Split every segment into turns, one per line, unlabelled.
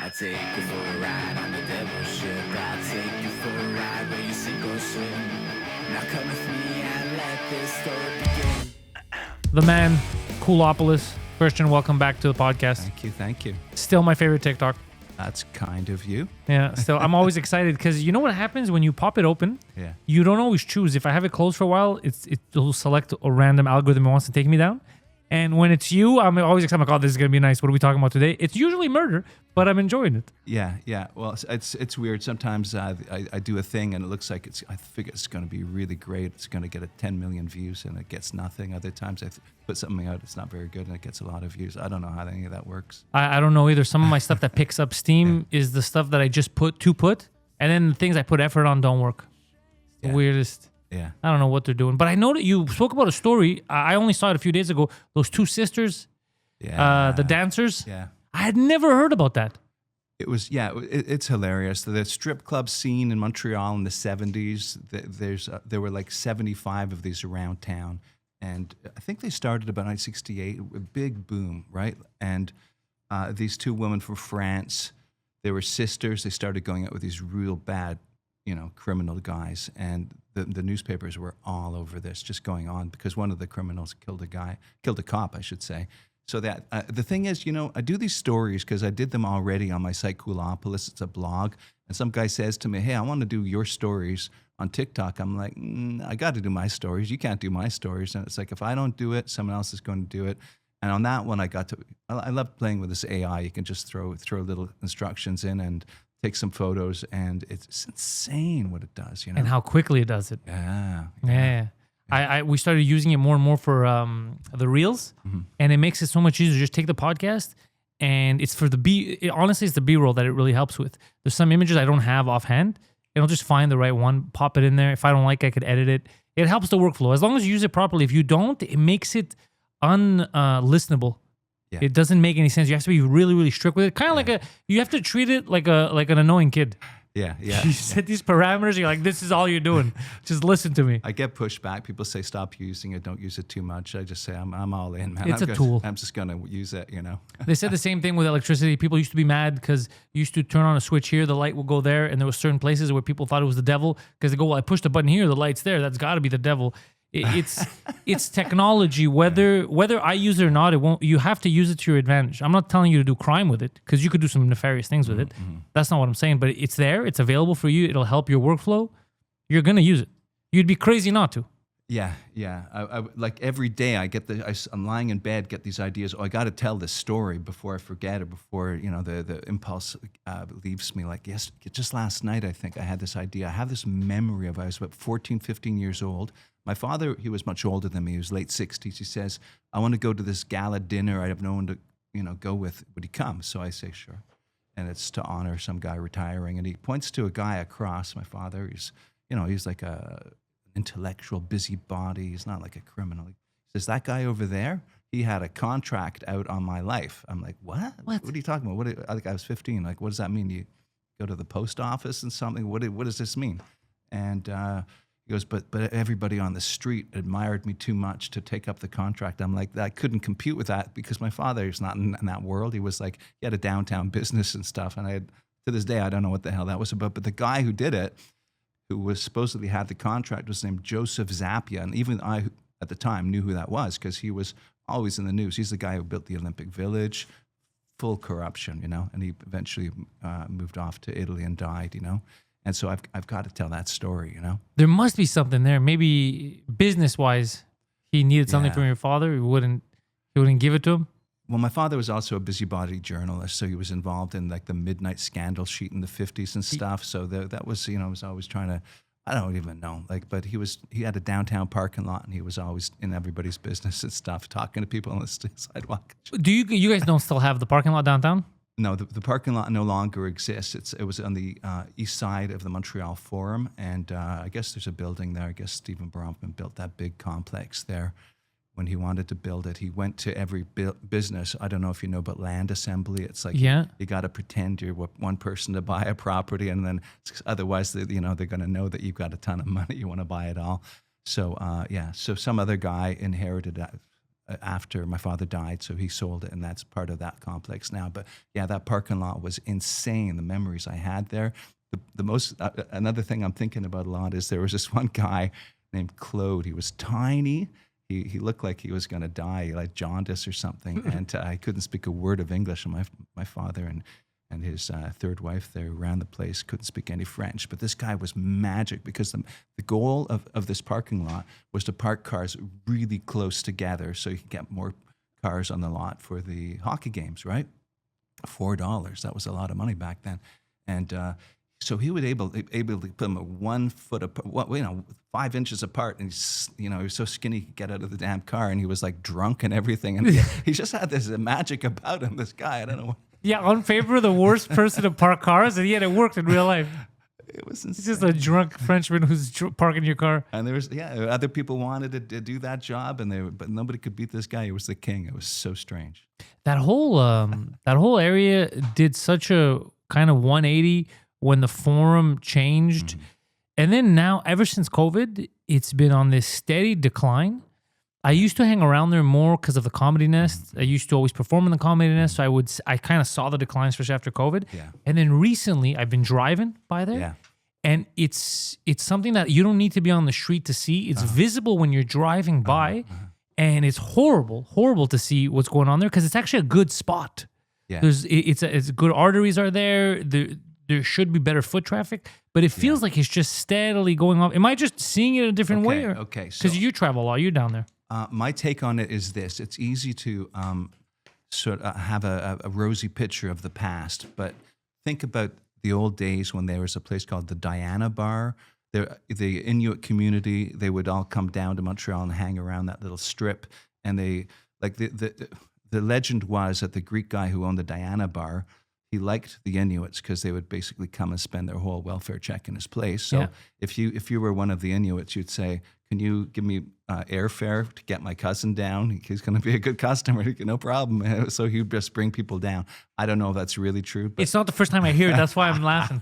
I'll take you for a ride on the devil's ship. I'll take you for a ride where you sink or swim. Now come with me and let this story begin.
The man, Coolopolis. Kristian, welcome back to the podcast.
Thank you.
Still my favorite TikTok.
That's kind of you.
Yeah, still. I'm always excited because you know what happens when you pop it open?
Yeah.
You don't always choose. If I have it closed for a while, it'll select a random algorithm that wants to take me down. And when it's you, I'm always excited. I'm like, oh, this is going to be nice. What are we talking about today? It's usually murder, but I'm enjoying it.
Yeah. Well, it's weird. Sometimes I do a thing and it looks like I figure it's going to be really great. It's going to get 10 million views and it gets nothing. Other times I put something out, it's not very good and it gets a lot of views. I don't know how any of that works.
I don't know either. Some of my stuff that picks up steam is the stuff that I just put, and then the things I put effort on don't work. The weirdest.
Yeah.
I don't know what they're doing. But I know that you spoke about a story. I only saw it a few days ago. Those two sisters, the dancers.
Yeah.
I had never heard about that.
It was, it's hilarious. The strip club scene in Montreal in the 70s, there were like 75 of these around town. And I think they started about 1968, a big boom, right? And these two women from France, they were sisters. They started going out with these real bad, criminal guys. And the newspapers were all over this, just going on because one of the criminals killed a cop, I should say. So that the thing is, I do these stories because I did them already on my site, Coolopolis. It's a blog. And some guy says to me, hey, I want to do your stories on TikTok. I'm like, I got to do my stories. You can't do my stories. And it's like, if I don't do it, someone else is going to do it. And on that one, I love playing with this AI. You can just throw little instructions in and take some photos, and it's insane what it does,
And how quickly it does it.
Yeah.
We started using it more and more for the reels, and it makes it so much easier. Just take the podcast, and it's for honestly, it's the B-roll that it really helps with. There's some images I don't have offhand. It'll just find the right one, pop it in there. If I don't like it, I could edit it. It helps the workflow. As long as you use it properly. If you don't, it makes it unlistenable. Yeah. It doesn't make any sense. You have to be really, really strict with it. Kind of like you have to treat it like an annoying kid.
Yeah.
You set these parameters. You're like, this is all you're doing. Just listen to me.
I get pushback. People say, stop using it. Don't use it too much. I just say, I'm all in, man.
It's a tool.
I'm just going to use it,
They said the same thing with electricity. People used to be mad because you used to turn on a switch here, the light will go there. And there were certain places where people thought it was the devil because they go, well, I pushed a button here, the light's there. That's got to be the devil. It's technology. Whether I use it or not, it won't. You have to use it to your advantage. I'm not telling you to do crime with it because you could do some nefarious things with it. That's not what I'm saying. But it's there. It's available for you. It'll help your workflow. You're gonna use it. You'd be crazy not to.
Yeah. I like every day I'm lying in bed, get these ideas. Oh, I got to tell this story before I forget or before the impulse leaves me. Like just last night, I think I had this idea. I have this memory of I was about 14, 15 years old. My father, he was much older than me. He was late 60s. He says, I want to go to this gala dinner. I have no one to, go with. Would he come? So I say, sure. And it's to honor some guy retiring. And he points to a guy across. My father, he's like a intellectual busybody. He's not like a criminal. He says, that guy over there, he had a contract out on my life. I'm like, what? What are you talking about? I think I was 15. Like, what does that mean? You go to the post office and something? What does this mean? And he goes, but everybody on the street admired me too much to take up the contract. I'm like, I couldn't compute with that because my father is not in that world. He was like, he had a downtown business and stuff. And to this day, I don't know what the hell that was about. But the guy who did it, who was supposedly had the contract, was named Joseph Zappia. And even I, at the time, knew who that was because he was always in the news. He's the guy who built the Olympic Village, full corruption, and he eventually moved off to Italy and died, And so I've got to tell that story,
There must be something there. Maybe business-wise, he needed something from your father. He wouldn't give it to him.
Well, my father was also a busybody journalist, so he was involved in like the midnight scandal sheet in the 50s and stuff. So that was, I was always trying to, I don't even know, but he had a downtown parking lot and he was always in everybody's business and stuff, talking to people on the sidewalk.
Do you guys don't still have the parking lot downtown?
No, the parking lot no longer exists. It was on the east side of the Montreal Forum, and I guess there's a building there. I guess Stephen Bronfman built that big complex there. When he wanted to build it, he went to every business. I don't know if you know about land assembly. It's like you got to pretend you're one person to buy a property, and then otherwise, they're going to know that you've got a ton of money. You want to buy it all. So so some other guy inherited after my father died, so he sold it, and that's part of that complex now. But yeah, that parking lot was insane. The memories I had there. The most another thing I'm thinking about a lot is there was this one guy named Claude. He was tiny. He looked like he was going to die, like jaundice or something. And I couldn't speak a word of English. And my father and his third wife there ran the place, couldn't speak any French. But this guy was magic because the goal of this parking lot was to park cars really close together so you could get more cars on the lot for the hockey games, right? $4. That was a lot of money back then. And so he would able to put them 1 foot apart, 5 inches apart, and he was so skinny he could get out of the damn car, and he was like drunk and everything, and he just had this magic about him. This guy, I don't know.
Yeah, on paper, the worst person to park cars, and yet it worked in real life.
It was insane.
He's just a drunk Frenchman who's parking your car.
And there was other people wanted to do that job, but nobody could beat this guy. He was the king. It was so strange.
That whole area did such a kind of 180 when the Forum changed. Mm-hmm. And then now, ever since COVID, it's been on this steady decline. I used to hang around there more because of the Comedy Nest. Mm-hmm. I used to always perform in the Comedy Nest, so I kind of saw the decline, especially after COVID. Yeah. And then recently, I've been driving by there. Yeah. And it's something that you don't need to be on the street to see. It's visible when you're driving by. And it's horrible to see what's going on there because it's actually a good spot. Yeah. It's good arteries are there. There should be better foot traffic, but it feels like it's just steadily going up. Am I just seeing it a different way?
Okay.
Because you travel a lot. You're down there.
My take on it is this. It's easy to sort of have a rosy picture of the past, but think about the old days when there was a place called the Diana Bar. The Inuit community, they would all come down to Montreal and hang around that little strip. And the legend was that the Greek guy who owned the Diana Bar, he liked the Inuits because they would basically come and spend their whole welfare check in his place. So if you were one of the Inuits, you'd say, "Can you give me airfare to get my cousin down? He's going to be a good customer. No problem." So he'd just bring people down. I don't know if that's really true. But
it's not the first time I hear it. That's why I'm laughing.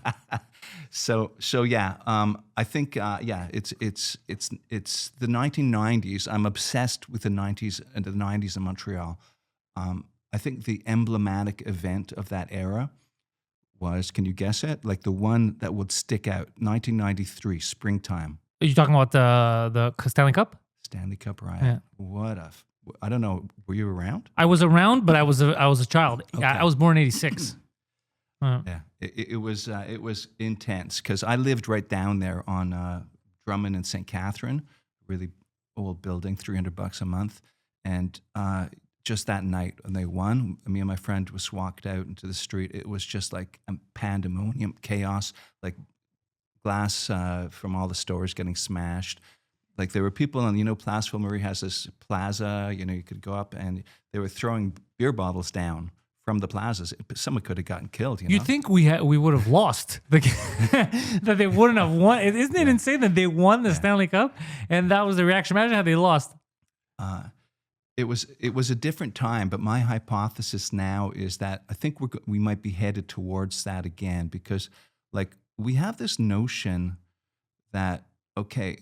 So yeah, I think it's the 1990s. I'm obsessed with the 90s and the 90s in Montreal. I think the emblematic event of that era was, can you guess it? Like the one that would stick out, 1993, springtime.
Are you talking about the Stanley Cup?
Stanley Cup riot. Yeah. I don't know. Were you around?
I was around, but I was a child. Okay. I was born in '86.
Yeah, it was intense because I lived right down there on Drummond and St. Catherine, really old building, $300 a month, and just that night when they won, me and my friend was walked out into the street. It was just like a pandemonium, chaos, like glass from all the stores getting smashed. Like there were people on, Place Ville-Marie has this plaza, you could go up and they were throwing beer bottles down from the plazas. Someone could have gotten killed,
You think we would have lost, that they wouldn't have won? Isn't it insane that they won the Stanley Cup and that was the reaction? Imagine how they lost.
It was a different time, but my hypothesis now is that I think we might be headed towards that again because, like, we have this notion that, okay,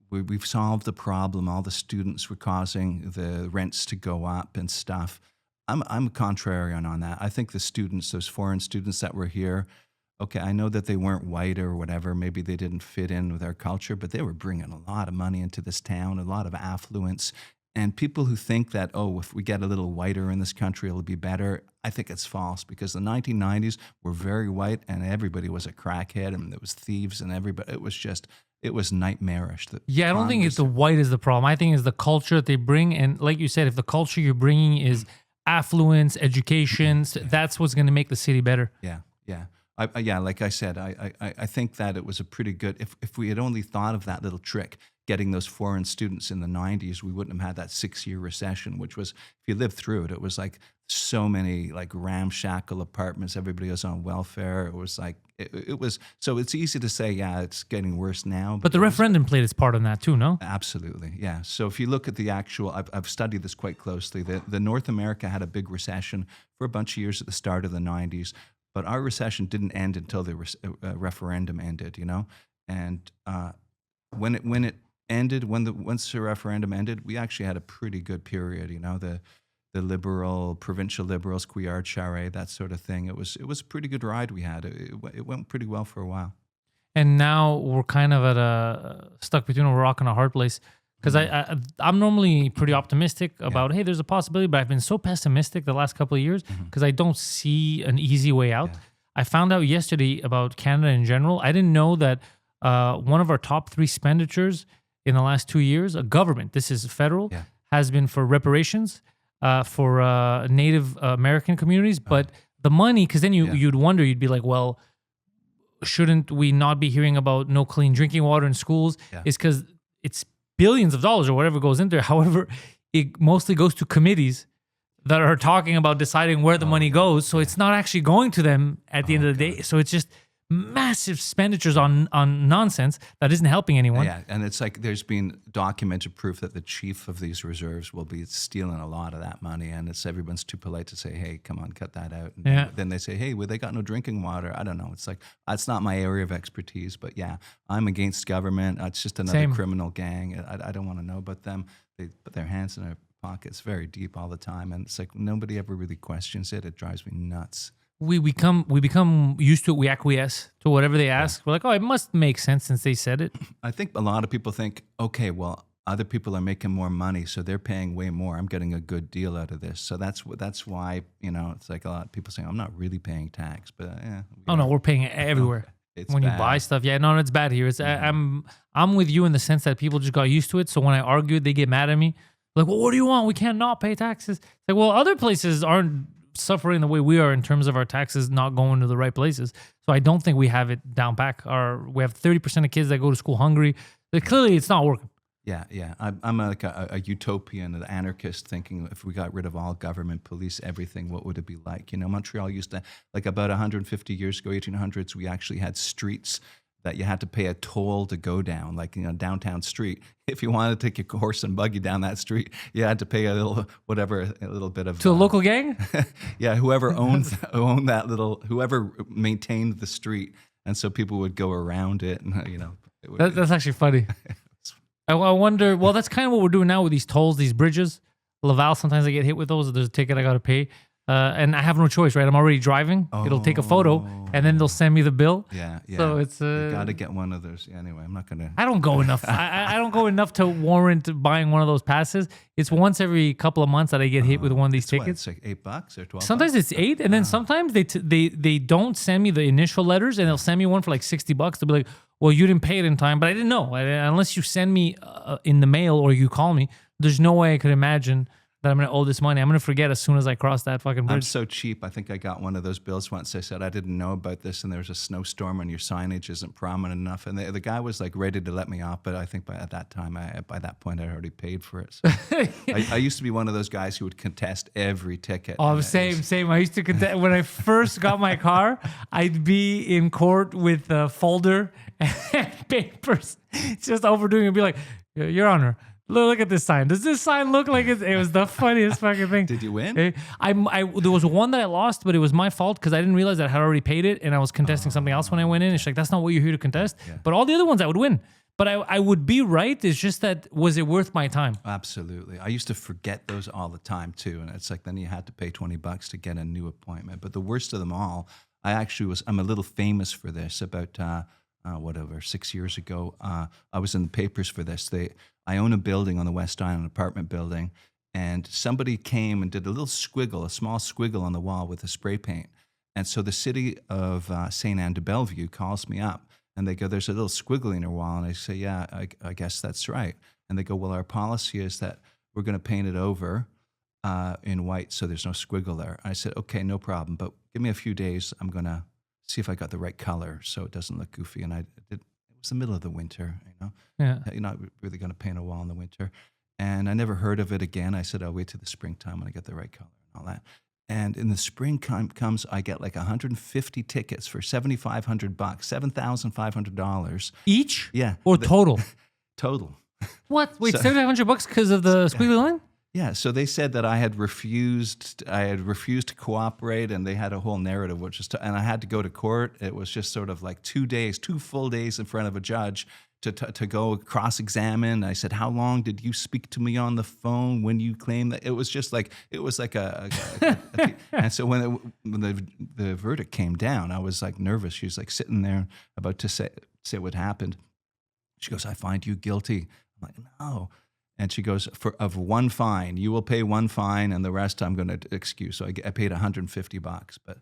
we've solved the problem. All the students were causing the rents to go up and stuff. I'm contrarian on that. I think the students, those foreign students that were here, okay, I know that they weren't white or whatever. Maybe they didn't fit in with our culture, but they were bringing a lot of money into this town, a lot of affluence. And people who think that, if we get a little whiter in this country, it'll be better, I think it's false because the 1990s were very white and everybody was a crackhead and there was thieves and everybody. It was nightmarish.
I don't think it's the white is the problem. I think it's the culture that they bring. And like you said, if the culture you're bringing is affluence, education, that's what's going to make the city better.
Yeah. Like I said, I think that it was a pretty good, if we had only thought of that little trick, getting those foreign students in the 90s, we wouldn't have had that 6-year recession, which was, if you lived through it, it was like so many like ramshackle apartments. Everybody was on welfare. It was like, it was, so it's easy to say, it's getting worse now.
But the referendum played its part in that too, no?
Absolutely, yeah. So if you look at the actual, I've studied this quite closely. The North America had a big recession for a bunch of years at the start of the 90s, but our recession didn't end until the referendum ended, And when it ended, once the referendum ended, we actually had a pretty good period. You know, the provincial liberals, Couillard, Charest, that sort of thing. It was a pretty good ride we had. It went pretty well for a while.
And now we're kind of at stuck between a rock and a hard place. Because I'm normally pretty optimistic about, hey, there's a possibility, but I've been so pessimistic the last couple of years because I don't see an easy way out. Yeah. I found out yesterday about Canada in general. I didn't know that one of our top 3 expenditures in the last 2 years, a government, this is federal, has been for reparations for Native American communities. But the money, because then you'd wonder, you'd be like, well, shouldn't we not be hearing about no clean drinking water in schools? It's because it's billions of dollars or whatever goes in there. However, it mostly goes to committees that are talking about deciding where the money goes. So it's not actually going to them at the end of the day. So it's just massive expenditures on nonsense that isn't helping anyone.
Yeah, and it's like there's been documented proof that the chief of these reserves will be stealing a lot of that money, and everyone's too polite to say, hey, come on, cut that out. And then they say, hey, well, they got no drinking water. I don't know. It's like, that's not my area of expertise, but yeah, I'm against government. It's just another criminal gang. I don't want to know about them. They put their hands in their pockets very deep all the time, and it's like nobody ever really questions it. It drives me nuts.
We become used to it. We acquiesce to whatever they ask. We're like, oh, it must make sense since they said it.
I think a lot of people think, okay, well, other people are making more money, so they're paying way more. I'm getting a good deal out of this. So that's why, you know, it's like a lot of people saying, I'm not really paying tax, but
no, we're paying it everywhere.
It's
when
bad.
You buy stuff. Yeah, no, it's bad here. It's I'm with you in the sense that people just got used to it. So when I argue, they get mad at me. Like, well, what do you want? We can't not pay taxes. It's like, well, other places aren't suffering the way we are in terms of our taxes not going to the right places. So I don't think we have it down pack. We have 30% of kids that go to school hungry. Like, clearly, it's not working.
Yeah. I'm like a utopian, an anarchist, thinking if we got rid of all government, police, everything, what would it be like? You know, Montreal used to, like about 150 years ago, 1800s, we actually had streets that you had to pay a toll to go down, like, you know, downtown street. If you wanted to take your horse and buggy down that street, you had to pay a little bit of...
To a local gang?
Yeah, whoever maintained the street. And so people would go around it, and, you know.
That's actually funny. I wonder, well, that's kind of what we're doing now with these tolls, these bridges. Laval, sometimes I get hit with those. There's a ticket I got to pay. And I have no choice, right? I'm already driving. It'll take a photo, and then they'll send me the bill.
Yeah.
So it's
you got to get one of those. Yeah, anyway, I'm not gonna.
I don't go enough. I don't go enough to warrant buying one of those passes. It's once every couple of months that I get hit with one of these tickets.
It's like $8 or $12.
Sometimes it's $8, and then sometimes they don't send me the initial letters, and they'll send me one for like $60. They'll be like, "Well, you didn't pay it in time," but I didn't know. Unless you send me in the mail or you call me, there's no way I could imagine that I'm going to owe this money. I'm going to forget as soon as I cross that fucking bridge.
I'm so cheap. I think I got one of those bills once. I said, I didn't know about this, and there's a snowstorm and your signage isn't prominent enough. And the guy was like ready to let me off, but I think by that point, I already paid for it. So I used to be one of those guys who would contest every ticket.
Oh, same. I used to contest. When I first got my car, I'd be in court with a folder and papers, just overdoing it and be like, Your Honor, look at this sign. Does this sign look like it was the funniest fucking thing?
Did you win?
There was one that I lost, but it was my fault because I didn't realize that I had already paid it, and I was contesting something else when I went in. It's like, that's not what you're here to contest. Yeah. But all the other ones I would win. But I would be right. It's just that, was it worth my time?
Absolutely. I used to forget those all the time too. And it's like, then you had to pay $20 to get a new appointment. But the worst of them all, I'm a little famous for this. About 6 years ago, I was in the papers for this. I own a building on the West Island, an apartment building, and somebody came and did a small squiggle on the wall with a spray paint. And so the city of St. Anne de Bellevue calls me up, and they go, there's a little squiggle in your wall. And I say, yeah, I guess that's right. And they go, well, our policy is that we're going to paint it over in white so there's no squiggle there. I said, okay, no problem, but give me a few days. I'm going to see if I got the right color so it doesn't look goofy. And I did. It was the middle of the winter, you know.
Yeah.
You're not really going to paint a wall in the winter. And I never heard of it again. I said, I'll wait till the springtime when I get the right color and all that. And in the spring comes, I get like 150 tickets for $7,500, $7,500
each.
Yeah.
Or total.
Total.
What? Wait, $7,500 because of the squiggly line?
Yeah, so they said that I had refused to cooperate, and they had a whole narrative, and I had to go to court. It was just sort of like 2 full days in front of a judge, to go cross-examine. I said, how long did you speak to me on the phone when you claimed that? It was just like, it was like and so when the verdict came down, I was like nervous. She was like sitting there about to say what happened. She goes, I find you guilty. I'm like, no. And she goes, of one fine, you will pay one fine and the rest I'm going to excuse. So I paid $150, but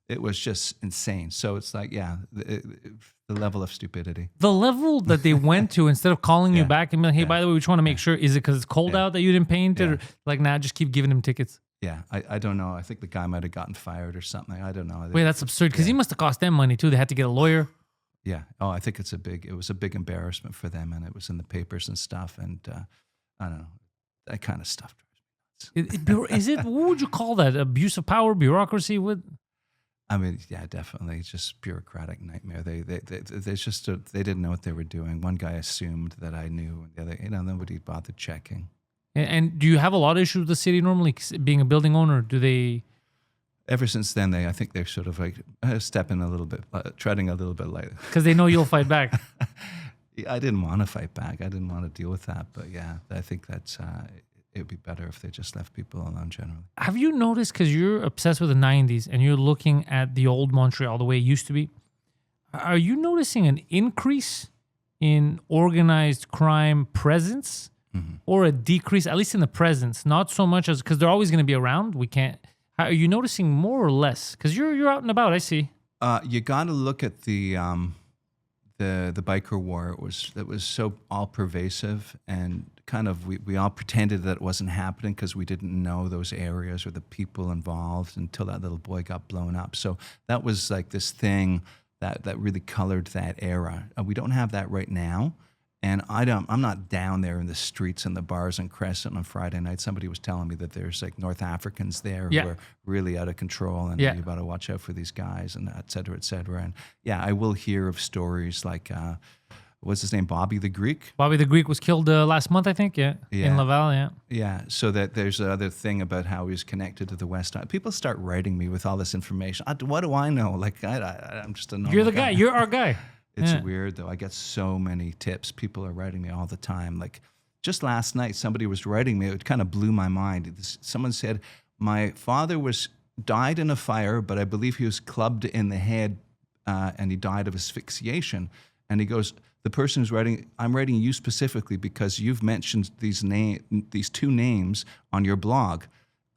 it was just insane. So it's like, yeah, the level of stupidity.
The level that they went to, instead of calling you
Yeah.
back and being like, hey, by the way, we just want to make sure, is it because it's cold out that you didn't paint it?
Yeah.
Or like, nah, just keep giving him tickets.
Yeah, I don't know. I think the guy might have gotten fired or something. I don't know.
Wait, that's absurd because he must have cost them money too. They had to get a lawyer.
Yeah. Oh, I think it was a big embarrassment for them, and it was in the papers and stuff. And I don't know, that kind of stuff drives me nuts.
Is it, what would you call that? Abuse of power, bureaucracy? What?
I mean, yeah, definitely. It's just bureaucratic nightmare. They just they didn't know what they were doing. One guy assumed that I knew, and the other, nobody bothered checking.
And do you have a lot of issues with the city normally, being a building owner? Do they?
Ever since then, I think they're sort of like stepping a little bit, treading a little bit lighter.
Because they know you'll fight back.
I didn't want to fight back. I didn't want to deal with that. But yeah, I think that's it would be better if they just left people alone generally.
Have you noticed, because you're obsessed with the 90s and you're looking at the old Montreal the way it used to be, are you noticing an increase in organized crime presence or a decrease, at least in the presence? Not so much as, because they're always going to be around. We can't. Are you noticing more or less? Because you're out and about, I see.
You got to look at the biker war. It was so all pervasive, and kind of we all pretended that it wasn't happening because we didn't know those areas or the people involved until that little boy got blown up. So that was like this thing that really colored that era. We don't have that right now. And I'm not down there in the streets and the bars in Crescent on Friday night. Somebody was telling me that there's like North Africans there who are really out of control, and you got to watch out for these guys, and et cetera, et cetera. And yeah, I will hear of stories like, what's his name? Bobby the Greek?
Bobby the Greek was killed last month, I think, in Laval,
Yeah, so that there's another thing about how he's connected to the West. People start writing me with all this information. What do I know? Like, I'm just a normal
You're the guy. You're our guy.
It's weird, though. I get so many tips. People are writing me all the time. Like, just last night, somebody was writing me. It kind of blew my mind. Someone said, my father died in a fire, but I believe he was clubbed in the head, and he died of asphyxiation. And he goes, the person who's writing, I'm writing you specifically because you've mentioned these two names on your blog,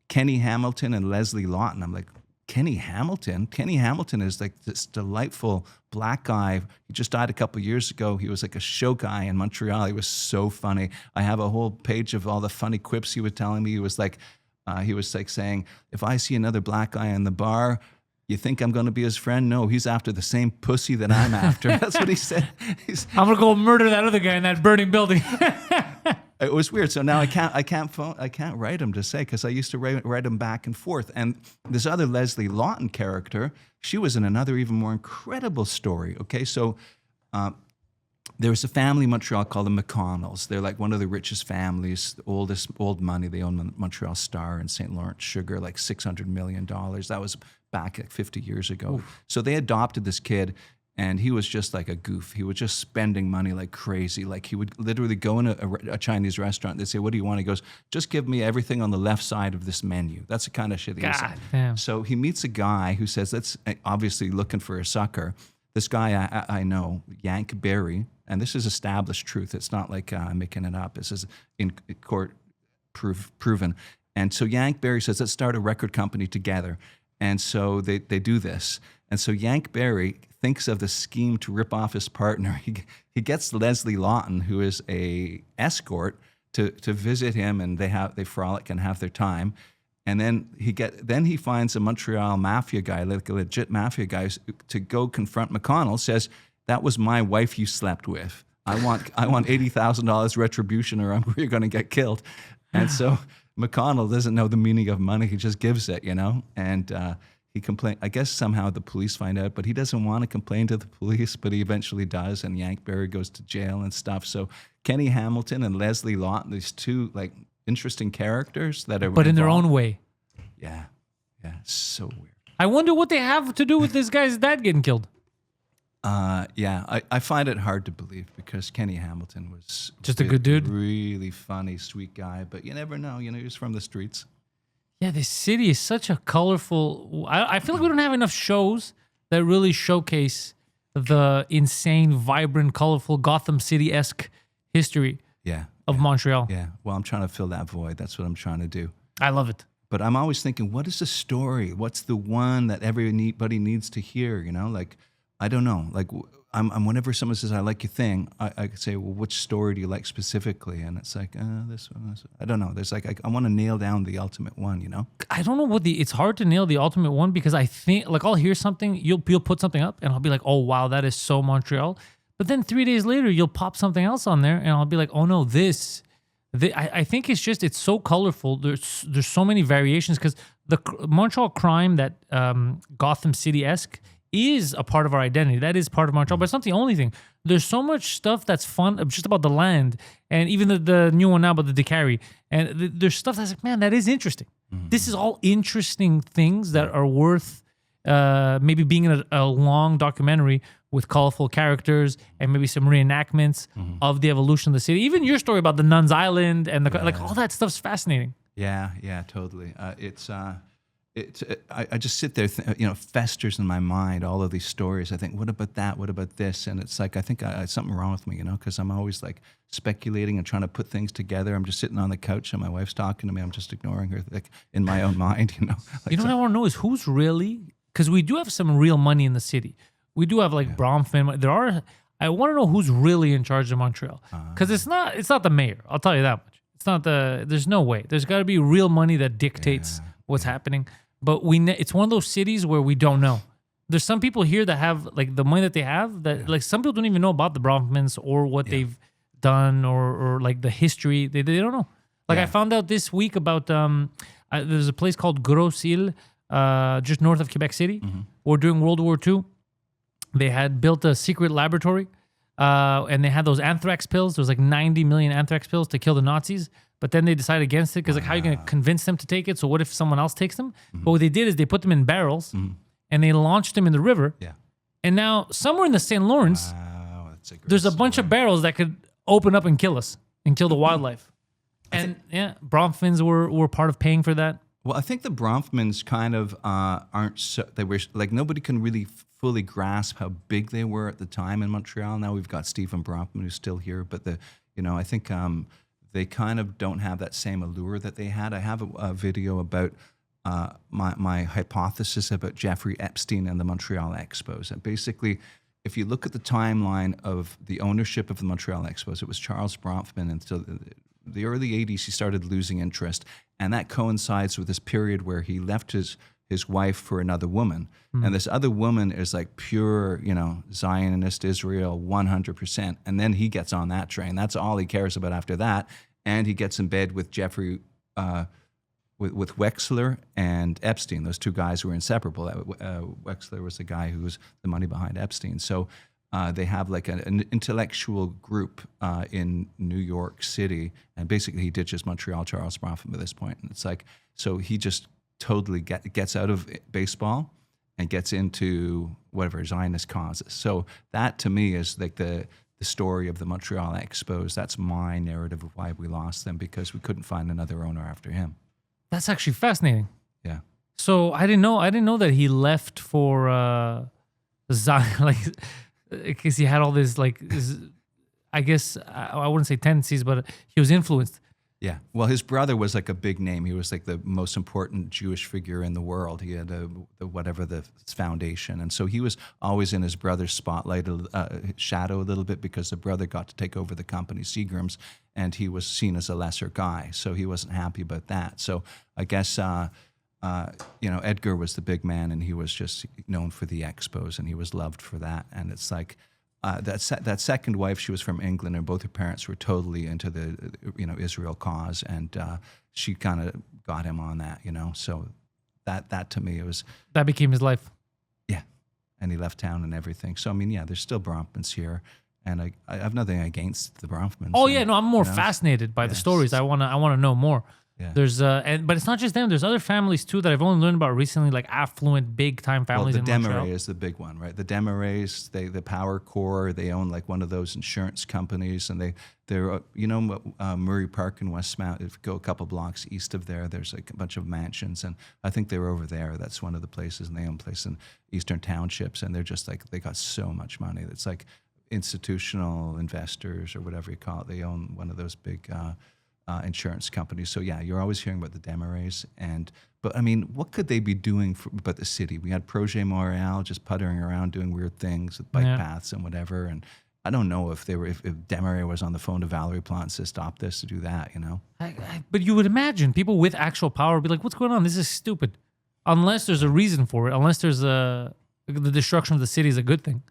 Kenny Hamilton and Leslie Lawton. I'm like, Kenny Hamilton? Kenny Hamilton is like this delightful black guy. He just died a couple of years ago. He was like a show guy in Montreal. He was so funny. I have a whole page of all the funny quips he was telling me. He was like saying, if I see another black guy in the bar, you think I'm going to be his friend? No, he's after the same pussy that I'm after. That's what he said.
I'm going to go murder that other guy in that burning building.
It was weird. So now I can't write him to say, because I used to write him back and forth. And this other Leslie Lawton character, she was in another even more incredible story. Okay, so there was a family in Montreal called the McConnells. They're like one of the richest families, old money. They own the Montreal Star and St. Lawrence Sugar, like $600 million. That was back like 50 years ago. Oof. So they adopted this kid. And he was just like a goof. He was just spending money like crazy. Like he would literally go in a Chinese restaurant. They'd say, what do you want? He goes, just give me everything on the left side of this menu. That's the kind of shit he was saying.
Damn.
So he meets a guy who says, that's obviously looking for a sucker. This guy I know, Yank Berry, and this is established truth. It's not like I'm making it up. This is in court proven. And so Yank Berry says, let's start a record company together. And so they do this. And so Yank Berry thinks of the scheme to rip off his partner. He gets Leslie Lawton, who is a escort, to visit him, and they frolic and have their time. And then he finds a Montreal mafia guy, like a legit mafia guy, to go confront McConnell. Says, that was my wife you slept with. I want $80,000 retribution, or you're going to get killed. And so McConnell doesn't know the meaning of money. He just gives it, and. He complained. I guess somehow the police find out, but he doesn't want to complain to the police, but he eventually does, and Yank Berry goes to jail and stuff. So Kenny Hamilton and Leslie Lawton, these two like interesting characters that are
but in their own way.
Yeah, so weird.
I wonder what they have to do with this guy's dad getting killed.
I find it hard to believe because Kenny Hamilton was
Just a good dude.
really funny, sweet guy. But you never know. He was from the streets.
Yeah, this city is such a colorful. I feel like we don't have enough shows that really showcase the insane, vibrant, colorful Gotham City-esque history of Montreal.
Yeah. Well, I'm trying to fill that void. That's what I'm trying to do.
I love it.
But I'm always thinking, what is the story? What's the one that everybody needs to hear? Like, I don't know. Like, I'm whenever someone says, I like your thing, I could say, well, which story do you like specifically? And it's like, this one. I don't know. There's like, I want to nail down the ultimate one,
I don't know it's hard to nail the ultimate one because I think, like, I'll hear something, you'll put something up and I'll be like, oh, wow, that is so Montreal. But then 3 days later, you'll pop something else on there and I'll be like, oh no, I think it's so colorful. There's so many variations because the Montreal crime that Gotham City-esque is a part of our identity. That is part of Montreal, but it's not the only thing. There's so much stuff that's fun just about the land, and even the new one now about the Decari. And there's stuff that's like, man, that is interesting. This is all interesting things that are worth maybe being in a long documentary with colorful characters and maybe some reenactments of the evolution of the city. Even your story about the Nuns Island and like all that stuff's fascinating.
Yeah, totally. I just sit there, festers in my mind all of these stories. I think, what about that? What about this? And it's like, I think something wrong with me, because I'm always like speculating and trying to put things together. I'm just sitting on the couch and my wife's talking to me. I'm just ignoring her, like in my own mind, Like,
what I want to know is who's really, because we do have some real money in the city. We do have like Bronfman. I want to know who's really in charge of Montreal, because it's not the mayor. I'll tell you that much. It's not there's no way. There's got to be real money that dictates what's happening. But it's one of those cities where we don't know. There's some people here that have like the money that they have that like some people don't even know about the Bronfmans or what they've done or like the history. They don't know. Like I found out this week about there's a place called Gros-Île, just north of Quebec City, where during World War II, they had built a secret laboratory and they had those anthrax pills. There was like 90 million anthrax pills to kill the Nazis. But then they decided against it because like how are you going to convince them to take it? So what if someone else takes them? But what they did is they put them in barrels and they launched them in the river. Yeah. And now somewhere in the St. Lawrence, there's a bunch of barrels that could open up and kill us and kill the wildlife. And Bronfmans were part of paying for that.
Well, I think the Bronfmans kind of aren't so, they were like nobody can really fully grasp how big they were at the time in Montreal. Now we've got Stephen Bronfman who's still here, but I think they kind of don't have that same allure that they had. I have a video about my hypothesis about Jeffrey Epstein and the Montreal Expos. And basically, if you look at the timeline of the ownership of the Montreal Expos, it was Charles Bronfman until the early 80s, he started losing interest. And that coincides with this period where he left his wife for another woman. And this other woman is like pure, Zionist Israel 100%. And then he gets on that train. That's all he cares about after that. And he gets in bed with Jeffrey, with Wexler and Epstein. Those two guys were inseparable. Wexler was the guy who was the money behind Epstein. So they have like an intellectual group in New York City. And basically he ditches Montreal Charles Bronfman at this point. And it's like, so he just totally gets out of baseball and gets into whatever Zionist causes. So that to me is like the story of the Montreal Expos. That's my narrative of why we lost them, because we couldn't find another owner after him.
That's actually fascinating.
Yeah.
So I didn't know that he left for Zion, like because he had all this I guess I wouldn't say tendencies, but he was influenced.
Yeah. Well, his brother was like a big name. He was like the most important Jewish figure in the world. He had the foundation. And so he was always in his brother's spotlight, shadow a little bit, because the brother got to take over the company, Seagram's, and he was seen as a lesser guy. So he wasn't happy about that. So I guess, Edgar was the big man, and he was just known for the Expos, and he was loved for that. And it's like, that second wife, she was from England, and both her parents were totally into the Israel cause, and she kind of got him on that, So that to me
that became his life.
Yeah, and he left town and everything. So I mean, there's still Bronfmans here, and I have nothing against the Bronfmans.
Oh yeah, no, I'm more fascinated by the stories. I wanna know more.
Yeah.
There's but it's not just them. There's other families too that I've only learned about recently, like affluent, big time families
Well, the
in Montreal.
Desmarais is the big one, right? The Desmarais, the Power Core, they own like one of those insurance companies, and they're Murray Park in Westmount. If you go a couple blocks east of there, there's like a bunch of mansions, and I think they're over there. That's one of the places, and they own a place in Eastern Townships, and they're just like they got so much money. It's like institutional investors or whatever you call it. They own one of those big insurance companies. So yeah, you're always hearing about the Desmarais. But I mean, what could they be doing about the city? We had Projet Montreal just puttering around doing weird things with bike paths and whatever. And I don't know if Desmarais was on the phone to Valerie Plante and said, stop this, to do that, you know?
But you would imagine people with actual power would be like, what's going on? This is stupid. Unless there's a reason for it. Unless there's the destruction of the city is a good thing.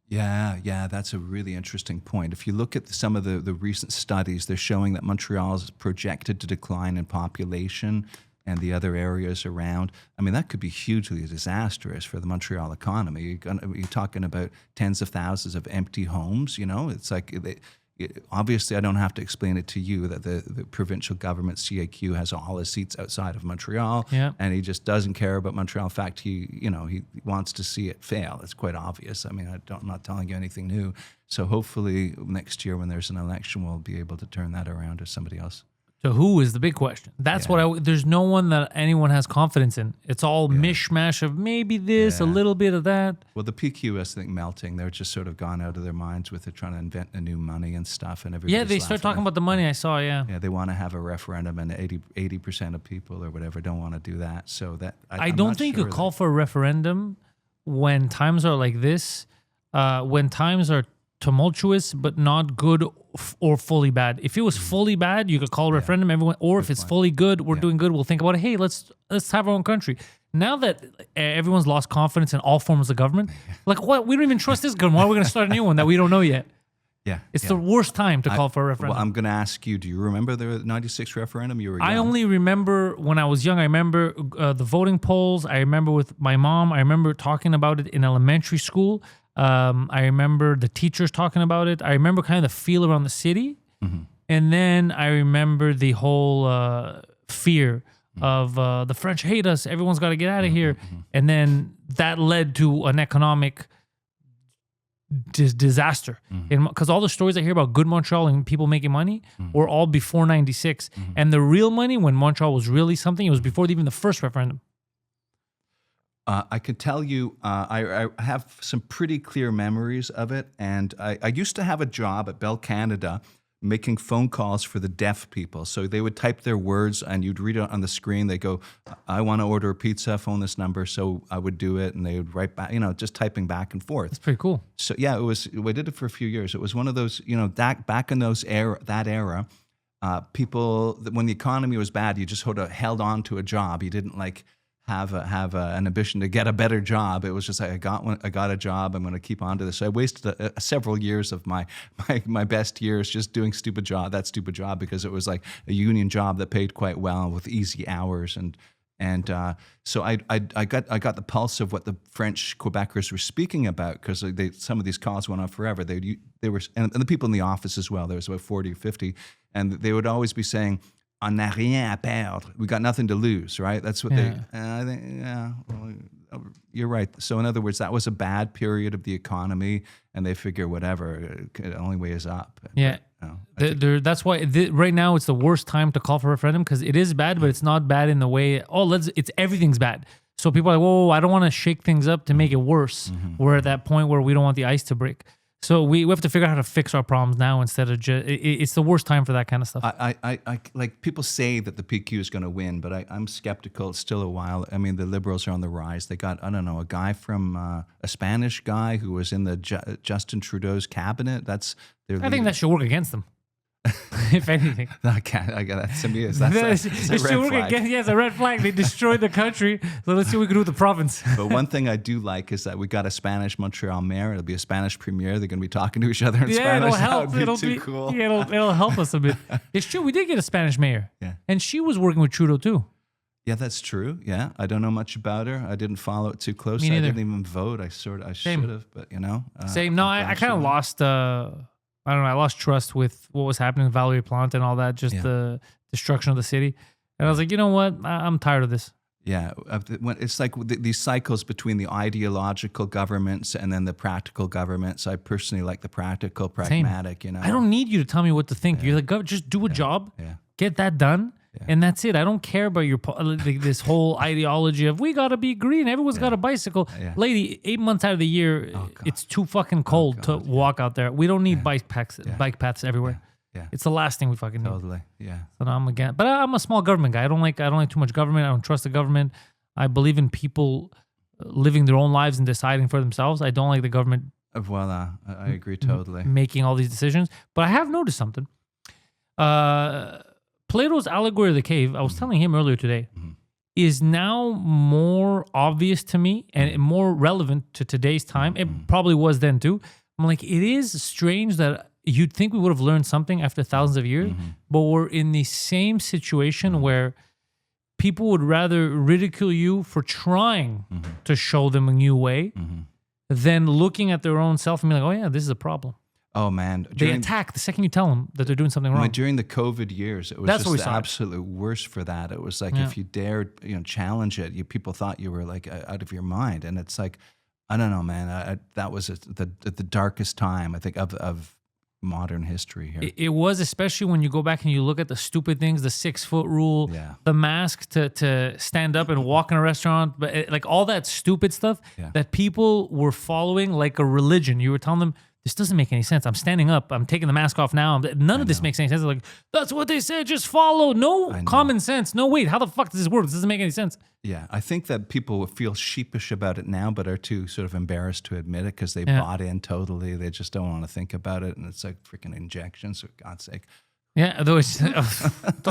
Yeah, that's a really interesting point. If you look at some of the recent studies, they're showing that Montreal is projected to decline in population and the other areas around. I mean, that could be hugely disastrous for the Montreal economy. You're talking about tens of thousands of empty homes, you know? It's like, obviously, I don't have to explain it to you that the provincial government, CAQ, has all his seats outside of Montreal, and he just doesn't care about Montreal. In fact, he wants to see it fail. It's quite obvious. I mean, I'm not telling you anything new. So hopefully next year when there's an election, we'll be able to turn that around to somebody else.
So who is the big question? That's what there's no one that anyone has confidence in. It's all mishmash of maybe this, a little bit of that.
Well, the PQ is, I think, melting. They're just sort of gone out of their minds with it, trying to invent a new money and stuff. And
they start talking about the money. I saw,
Yeah, they want to have a referendum, and 80% of people or whatever don't want to do that. So that
I don't think you call for a referendum when times are like this, when times are tumultuous but not good or fully bad. If it was fully bad, you could call a referendum, everyone. Or if it's fully good, we're doing good, we'll think about it. Hey, let's have our own country. Now that everyone's lost confidence in all forms of government, like what? We don't even trust this government. Why are we going to start a new one that we don't know yet?
Yeah,
it's the worst time to call for a referendum.
Well, I'm going to ask you, do you remember the 96 referendum? You were young.
I only remember when I was young. I remember the voting polls. I remember with my mom. I remember talking about it in elementary school. I remember the teachers talking about it. I remember kind of the feel around the city. And then I remember the whole fear of the French hate us. Everyone's got to get out of here. And then that led to an economic disaster. Because all the stories I hear about good Montreal and people making money were all before 96. And the real money, when Montreal was really something, it was before even the first referendum.
I could tell you, I have some pretty clear memories of it. And I used to have a job at Bell Canada making phone calls for the deaf people. So they would type their words and you'd read it on the screen. They go, I want to order a pizza, phone this number. So I would do it and they would write back, just typing back and forth.
That's pretty cool.
So yeah, we did it for a few years. It was one of those, back in that era, people, when the economy was bad, you just sort of held on to a job. You didn't have an ambition to get a better job. It was just like, I got a job. I'm going to keep on to this. So I wasted several years of my best years just doing that stupid job, because it was like a union job that paid quite well with easy hours. And so I got the pulse of what the French Quebecers were speaking about, because some of these calls went on forever. They were, and the people in the office as well. There was about 40 or 50, and they would always be saying, "On n'a rien à perdre." We got nothing to lose, right? That's what they. I think, well, you're right. So in other words, that was a bad period of the economy, and they figure whatever, the only way is up.
Yeah. That's why right now it's the worst time to call for a referendum, because it is bad, but it's not bad in the way. It's everything's bad. So people are like, whoa, I don't want to shake things up to make it worse. We're at that point where we don't want the ice to break. So we have to figure out how to fix our problems now instead of just. It's the worst time for that kind of stuff.
I like people say that the PQ is going to win, but I'm skeptical. It's still a while. I mean, the Liberals are on the rise. They got, I don't know, a guy from a Spanish guy who was in the Justin Trudeau's cabinet. That's their leader.
I think that should work against them. If anything,
I got that to me. That's a red flag.
It's a red flag. They destroyed the country. So let's see what we can do with the province.
But one thing I do like is that we got a Spanish Montreal mayor. It'll be a Spanish premier. They're going to be talking to each other in Spanish.
It'll help.
It'll be cool.
Yeah, it'll help us a bit. It's true. We did get a Spanish mayor.
Yeah,
and she was working with Trudeau too.
Yeah, that's true. Yeah, I don't know much about her. I didn't follow it too closely. I didn't even vote. I should have, but
Same. No, I kind of lost. I don't know. I lost trust with what was happening in Valerie Plante and all that, just the destruction of the city. And I was like, you know what? I'm tired of this.
Yeah, it's like these cycles between the ideological governments and then the practical governments. I personally like the practical, pragmatic.
Same. I don't need you to tell me what to think. You're like, just do a job, get that done, and that's it. I don't care about your this whole ideology of we gotta be green. Everyone's got a bicycle. Lady, 8 months out of the year, it's too fucking cold to walk out there. We don't need bike paths everywhere. Yeah. It's the last thing we fucking need.
Totally. Yeah.
So now I'm again, but I'm a small government guy. I don't like too much government. I don't trust the government. I believe in people living their own lives and deciding for themselves. I don't like the government.
Voila. I agree totally.
Making all these decisions. But I have noticed something. Plato's allegory of the cave, I was telling him earlier today, is now more obvious to me and more relevant to today's time. It probably was then too. I'm like, it is strange that you'd think we would have learned something after thousands of years, but we're in the same situation where people would rather ridicule you for trying to show them a new way than looking at their own self and being like, oh yeah, this is a problem.
Oh man,
they attack the second you tell them that they're doing something wrong.
During the COVID years, it was just the absolute worst for that. It was like if you dared, challenge it, people thought you were like out of your mind, and it's like, I don't know, man. That was the darkest time I think of modern history here.
It was, especially when you go back and you look at the stupid things, the 6-foot rule, the mask to stand up and walk in a restaurant, but like all that stupid stuff that people were following like a religion. You were telling them, this doesn't make any sense. I'm standing up. I'm taking the mask off now. None of this makes any sense. They're like, that's what they said. Just follow. No common sense. No, wait. How the fuck does this work? This doesn't make any sense.
Yeah. I think that people feel sheepish about it now, but are too sort of embarrassed to admit it because they bought in totally. They just don't want to think about it. And it's like freaking injections, for God's sake.
Yeah. Don't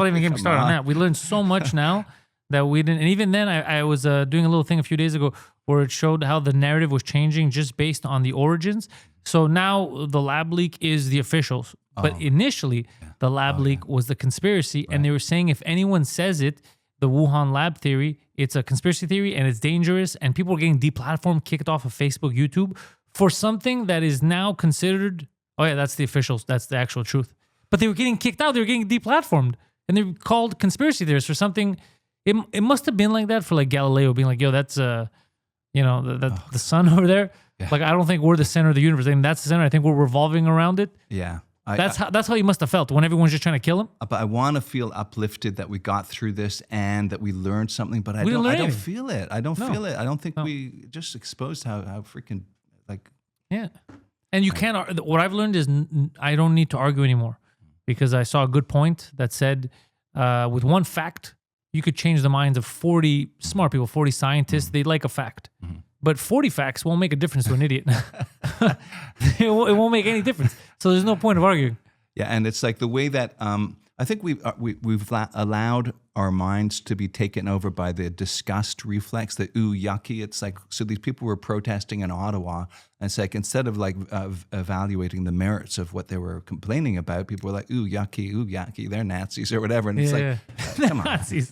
even get me started on that. We learned so much now that we didn't. And even then, I was doing a little thing a few days ago where it showed how the narrative was changing just based on the origins. So now the lab leak is the officials. But initially, the lab leak was the conspiracy. Right. And they were saying if anyone says it, the Wuhan lab theory, it's a conspiracy theory and it's dangerous. And people are getting deplatformed, kicked off of Facebook, YouTube for something that is now considered, oh yeah, that's the officials. That's the actual truth. But they were getting kicked out. They were getting deplatformed. And they're called conspiracy theorists for something. It must have been like that for like Galileo being like, yo, that's, the sun over there. Yeah. Like, I don't think we're the center of the universe. I mean, that's the center. I think we're revolving around it.
Yeah.
That's how he must have felt when everyone's just trying to kill him.
But I want to feel uplifted that we got through this and that we learned something, but I don't feel it. I don't feel it. I don't think we just exposed how freaking like.
Yeah. And you can't, what I've learned is I don't need to argue anymore because I saw a good point that said with one fact, you could change the minds of 40 smart people, 40 scientists. They like a fact. But 40 facts won't make a difference to an idiot. It won't make any difference. So there's no point of arguing.
Yeah, and it's like the way that I think we've allowed our minds to be taken over by the disgust reflex, the ooh yucky. It's like, so these people were protesting in Ottawa, and it's like instead of like evaluating the merits of what they were complaining about, people were like ooh yucky, they're Nazis or whatever, and it's come on,
Nazis.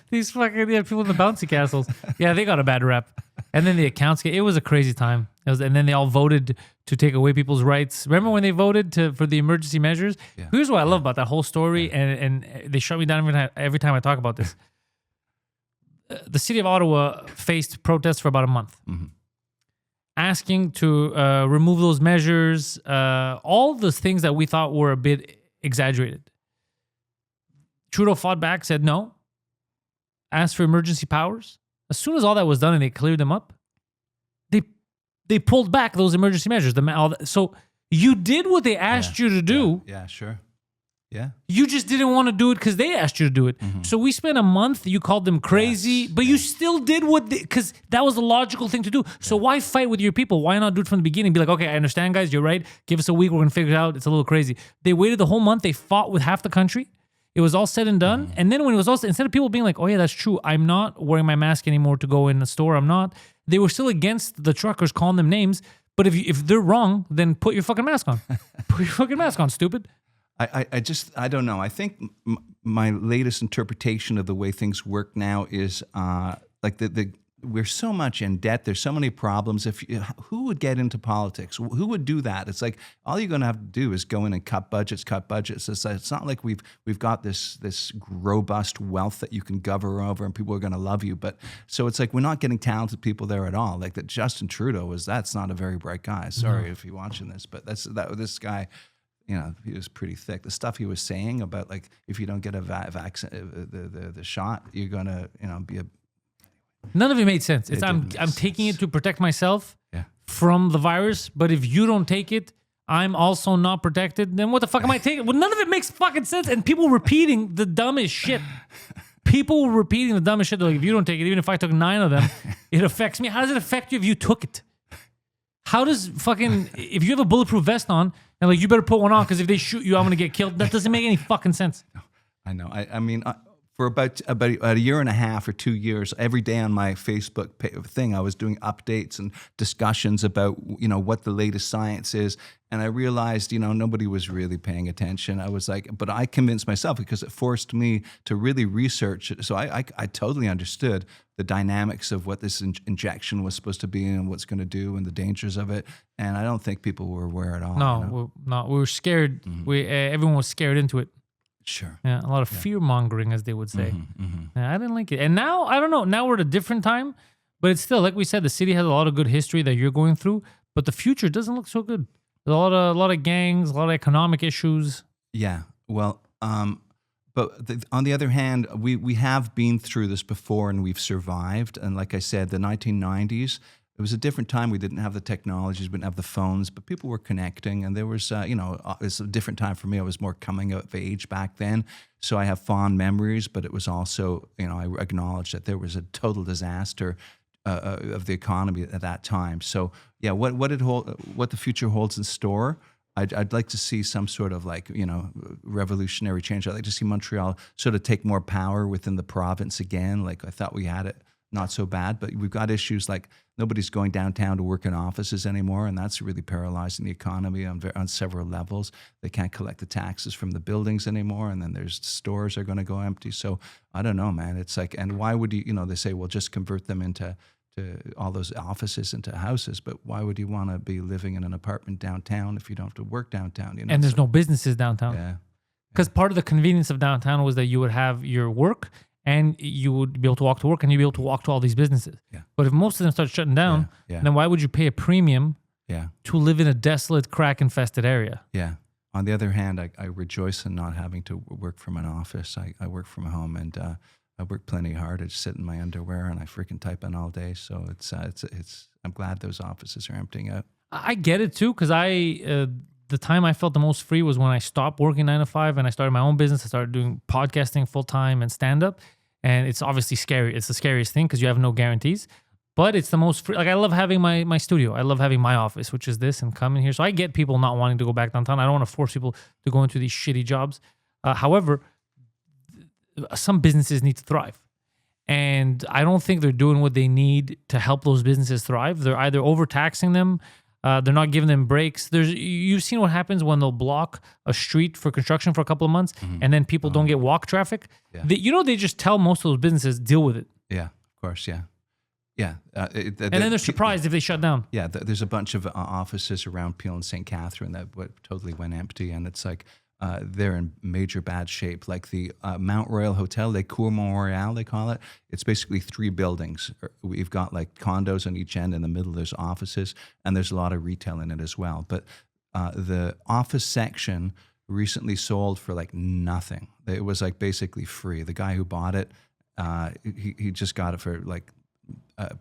These fucking people in the bouncy castles. Yeah, they got a bad rep. And then the accounts, it was a crazy time. And then they all voted to take away people's rights. Remember when they voted for the emergency measures? Yeah. Here's what I love about that whole story, and they shut me down every time I talk about this. The city of Ottawa faced protests for about a month, asking to remove those measures, all those things that we thought were a bit exaggerated. Trudeau fought back, said no, asked for emergency powers. As soon as all that was done and they cleared them up, they pulled back those emergency measures. So you did what they asked you to do.
Yeah, sure. Yeah.
You just didn't want to do it because they asked you to do it. So we spent a month, you called them crazy, but you still did because that was the logical thing to do. So why fight with your people? Why not do it from the beginning? Be like, okay, I understand, guys, you're right. Give us a week, we're going to figure it out. It's a little crazy. They waited the whole month. They fought with half the country. It was all said and done. And then when it was also, instead of people being like, oh yeah, that's true, I'm not wearing my mask anymore to go in the store, I'm not. They were still against the truckers, calling them names. But if they're wrong, then put your fucking mask on. Put your fucking mask on, stupid.
I don't know. I think my latest interpretation of the way things work now is like the we're so much in debt. There's so many problems. Who would get into politics? Who would do that? It's like all you're going to have to do is go in and cut budgets. It's not like we've got this robust wealth that you can govern over and people are going to love you. But so it's like we're not getting talented people there at all. Like that Justin Trudeau that's not a very bright guy. Sorry if you're watching this, but this guy. You know, he was pretty thick. The stuff he was saying about like if you don't get a vaccine, the shot, you're gonna be a.
None of it made sense. I'm taking it to protect myself from the virus, but if you don't take it, I'm also not protected. Then what the fuck am I taking? Well, none of it makes fucking sense. And people repeating the dumbest shit. People repeating the dumbest shit. They're like, if you don't take it, even if I took 9 of them, it affects me. How does it affect you if you took it? How does if you have a bulletproof vest on and like you better put one on because if they shoot you, I'm gonna get killed. That doesn't make any fucking sense.
I know. I mean, for about a year and a half or 2 years, every day on my Facebook thing, I was doing updates and discussions about what the latest science is. And I realized, nobody was really paying attention. I was like, but I convinced myself because it forced me to really research it. So I totally understood the dynamics of what this injection was supposed to be and what's going to do and the dangers of it. And I don't think people were aware at all.
No, we were scared. Everyone was scared into it.
Sure.
Yeah, a lot of fear mongering, as they would say. Yeah, I didn't like it. And now, I don't know. Now we're at a different time, but it's still, like we said, the city has a lot of good history that you're going through, but the future doesn't look so good. There's a lot of gangs, a lot of economic issues.
Yeah. Well, but on the other hand, we have been through this before and we've survived. And like I said, the 1990s, it was a different time. We didn't have the technologies, we didn't have the phones, but people were connecting. And there was, it's a different time for me. I was more coming of age back then. So I have fond memories, but it was also, I acknowledge that there was a total disaster of the economy at that time. So yeah, what the future holds in store, I'd like to see some sort of revolutionary change. I'd like to see Montreal sort of take more power within the province again. Like I thought we had it not so bad, but we've got issues like nobody's going downtown to work in offices anymore, and that's really paralyzing the economy on several levels. They can't collect the taxes from the buildings anymore, and then there's stores are going to go empty. So I don't know, man. It's like, and why would you, they say, well, just convert them into all those offices into houses, but why would you want to be living in an apartment downtown if you don't have to work downtown?
And there's no businesses downtown.
Yeah.
Because part of the convenience of downtown was that you would have your work and you would be able to walk to work and you'd be able to walk to all these businesses.
Yeah.
But if most of them start shutting down, then why would you pay a premium to live in a desolate, crack-infested area?
Yeah. On the other hand, I rejoice in not having to work from an office. I work from home, and I work plenty hard. I just sit in my underwear and I freaking type in all day. So it's I'm glad those offices are emptying out.
I get it too, because the time I felt the most free was when I stopped working 9 to 5 and I started my own business. I started doing podcasting full time and stand up. And it's obviously scary. It's the scariest thing because you have no guarantees. But it's the most free. Like, I love having my studio. I love having my office, which is this, and coming here. So I get people not wanting to go back downtown. I don't want to force people to go into these shitty jobs. However, some businesses need to thrive. And I don't think they're doing what they need to help those businesses thrive. They're either overtaxing them. They're not giving them breaks. You've seen what happens when they'll block a street for construction for a couple of months, and then people don't get walk traffic.
Yeah.
They just tell most of those businesses, deal with it.
Yeah, of course, yeah. Yeah.
And then they're surprised if they shut down.
Yeah, there's a bunch of offices around Peel and St. Catherine that totally went empty, and it's like they're in major bad shape. Like the Mount Royal Hotel, Les Cours Montreal, they call it. It's basically 3 buildings. We've got like condos on each end. In the middle, there's offices, and there's a lot of retail in it as well. But the office section recently sold for like nothing. It was like basically free. The guy who bought it, he just got it for like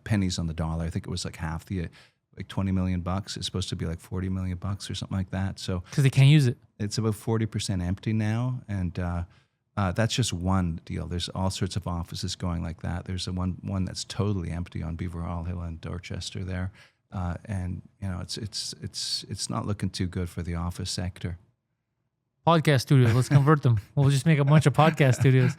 pennies on the dollar. I think it was like half the, like $20 million. It's supposed to be like $40 million or something like that. So
because they can't use it.
It's about 40% empty now, and that's just one deal. There's all sorts of offices going like that. There's one that's totally empty on Beaver Hall Hill in Dorchester there, and it's not looking too good for the office sector.
Podcast studios. Let's convert them. We'll just make a bunch of podcast studios.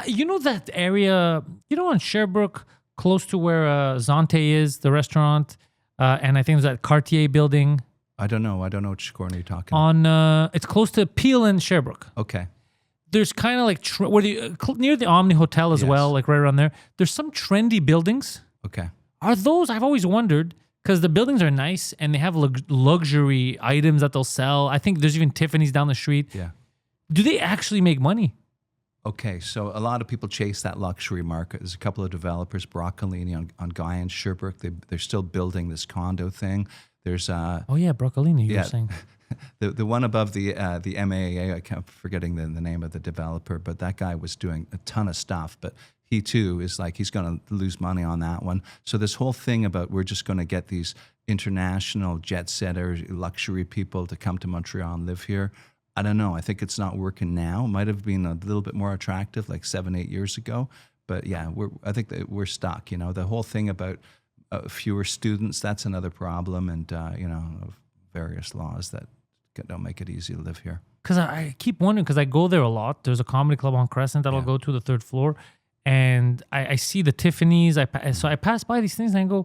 You know that area? On Sherbrooke, close to where Zante is, the restaurant, and I think there's that Cartier building.
I don't know which corner you're talking about.
It's close to Peel and Sherbrooke.
Okay.
There's kind of like near the Omni Hotel as well, like right around there. There's some trendy buildings.
Okay.
Are those? I've always wondered because the buildings are nice and they have luxury items that they'll sell. I think there's even Tiffany's down the street.
Yeah.
Do they actually make money?
Okay, so a lot of people chase that luxury market. There's a couple of developers, Broccolini on Guy and Sherbrooke. They're still building this condo thing. There's
Oh yeah, Broccolini. You were saying.
the one above the MAA. I kept forgetting the name of the developer, but that guy was doing a ton of stuff. But he too is like he's going to lose money on that one. So this whole thing about we're just going to get these international jet setters, luxury people to come to Montreal and live here. I don't know. I think it's not working now. Might have been a little bit more attractive like 7-8 years ago. But yeah, I think that we're stuck. You know, the whole thing about fewer students, that's another problem. And, you know, various laws that don't make it easy to live here.
Because I keep wondering, because I go there a lot. There's a comedy club on Crescent that I'll go to, the third floor. And I see the Tiffany's. So I pass by these things and I go,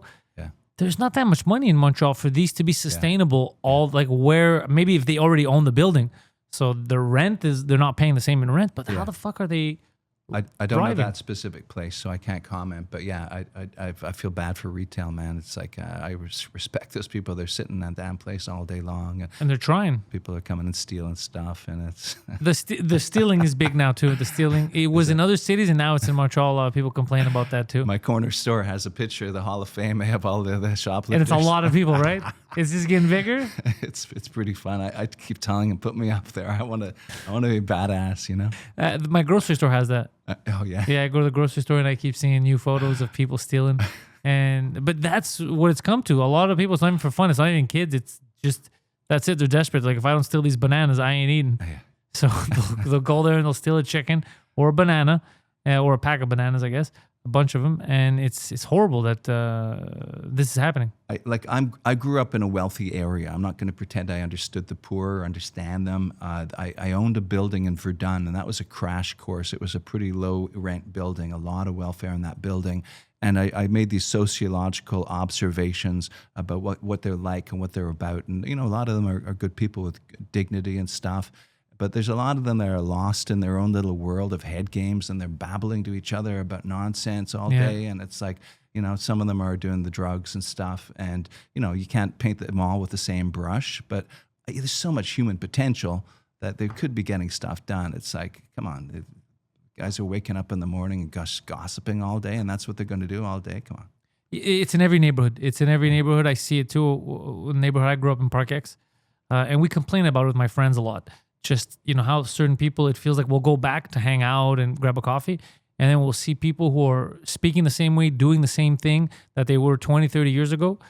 there's not that much money in Montreal for these to be sustainable. All like where, maybe if they already own the building. So the rent they're not paying the same in rent, but how the fuck are they?
I don't
driving?
know that specific place, so I can't comment. But yeah, I feel bad for retail, man. It's like I respect those people. They're sitting in that damn place all day long,
And they're trying.
people are coming and stealing stuff, and it's
The stealing is big now too. The stealing, it was in other cities and now it's in Montreal. A lot of people complain about that too.
my corner store has a picture of the Hall of Fame. They have all the shoplifters,
And it's a lot of people, right? Is this getting bigger?
it's pretty fun. I keep telling them, put me up there. I want to be badass, you know.
My grocery store has that.
Oh yeah.
Yeah, I go to the grocery store and I keep seeing new photos of people stealing. But that's what it's come to. A lot of people, it's not even for fun. It's not even kids. It's just, that's it. They're desperate. Like, if I don't steal these bananas, I ain't eating.
Yeah.
So they'll go there and they'll steal a chicken or a banana or a pack of bananas, I guess, a bunch of them. And it's horrible that this is happening.
I grew up in a wealthy area. I'm not going to pretend I understood the poor or understand them. I owned a building in Verdun, and that was a crash course. It was a pretty low rent building, a lot of welfare in that building. And I made these sociological observations about what they're like and what they're about. And, you know, a lot of them are good people with dignity and stuff. But there's a lot of them that are lost in their own little world of head games, and they're babbling to each other about nonsense all day. And it's like, you know, some of them are doing the drugs and stuff. And, you know, you can't paint them all with the same brush. But there's so much human potential that they could be getting stuff done. It's like, come on. Guys are waking up in the morning and gossiping all day, and that's what they're going to do all day. Come on.
It's in every neighborhood. It's in every neighborhood. I see it too. The neighborhood I grew up in, Park X. And we complain about it with my friends a lot. Just, you know, how certain people, it feels like we'll go back to hang out and grab a coffee, and then we'll see people who are speaking the same way, doing the same thing that they were 20, 30 years ago.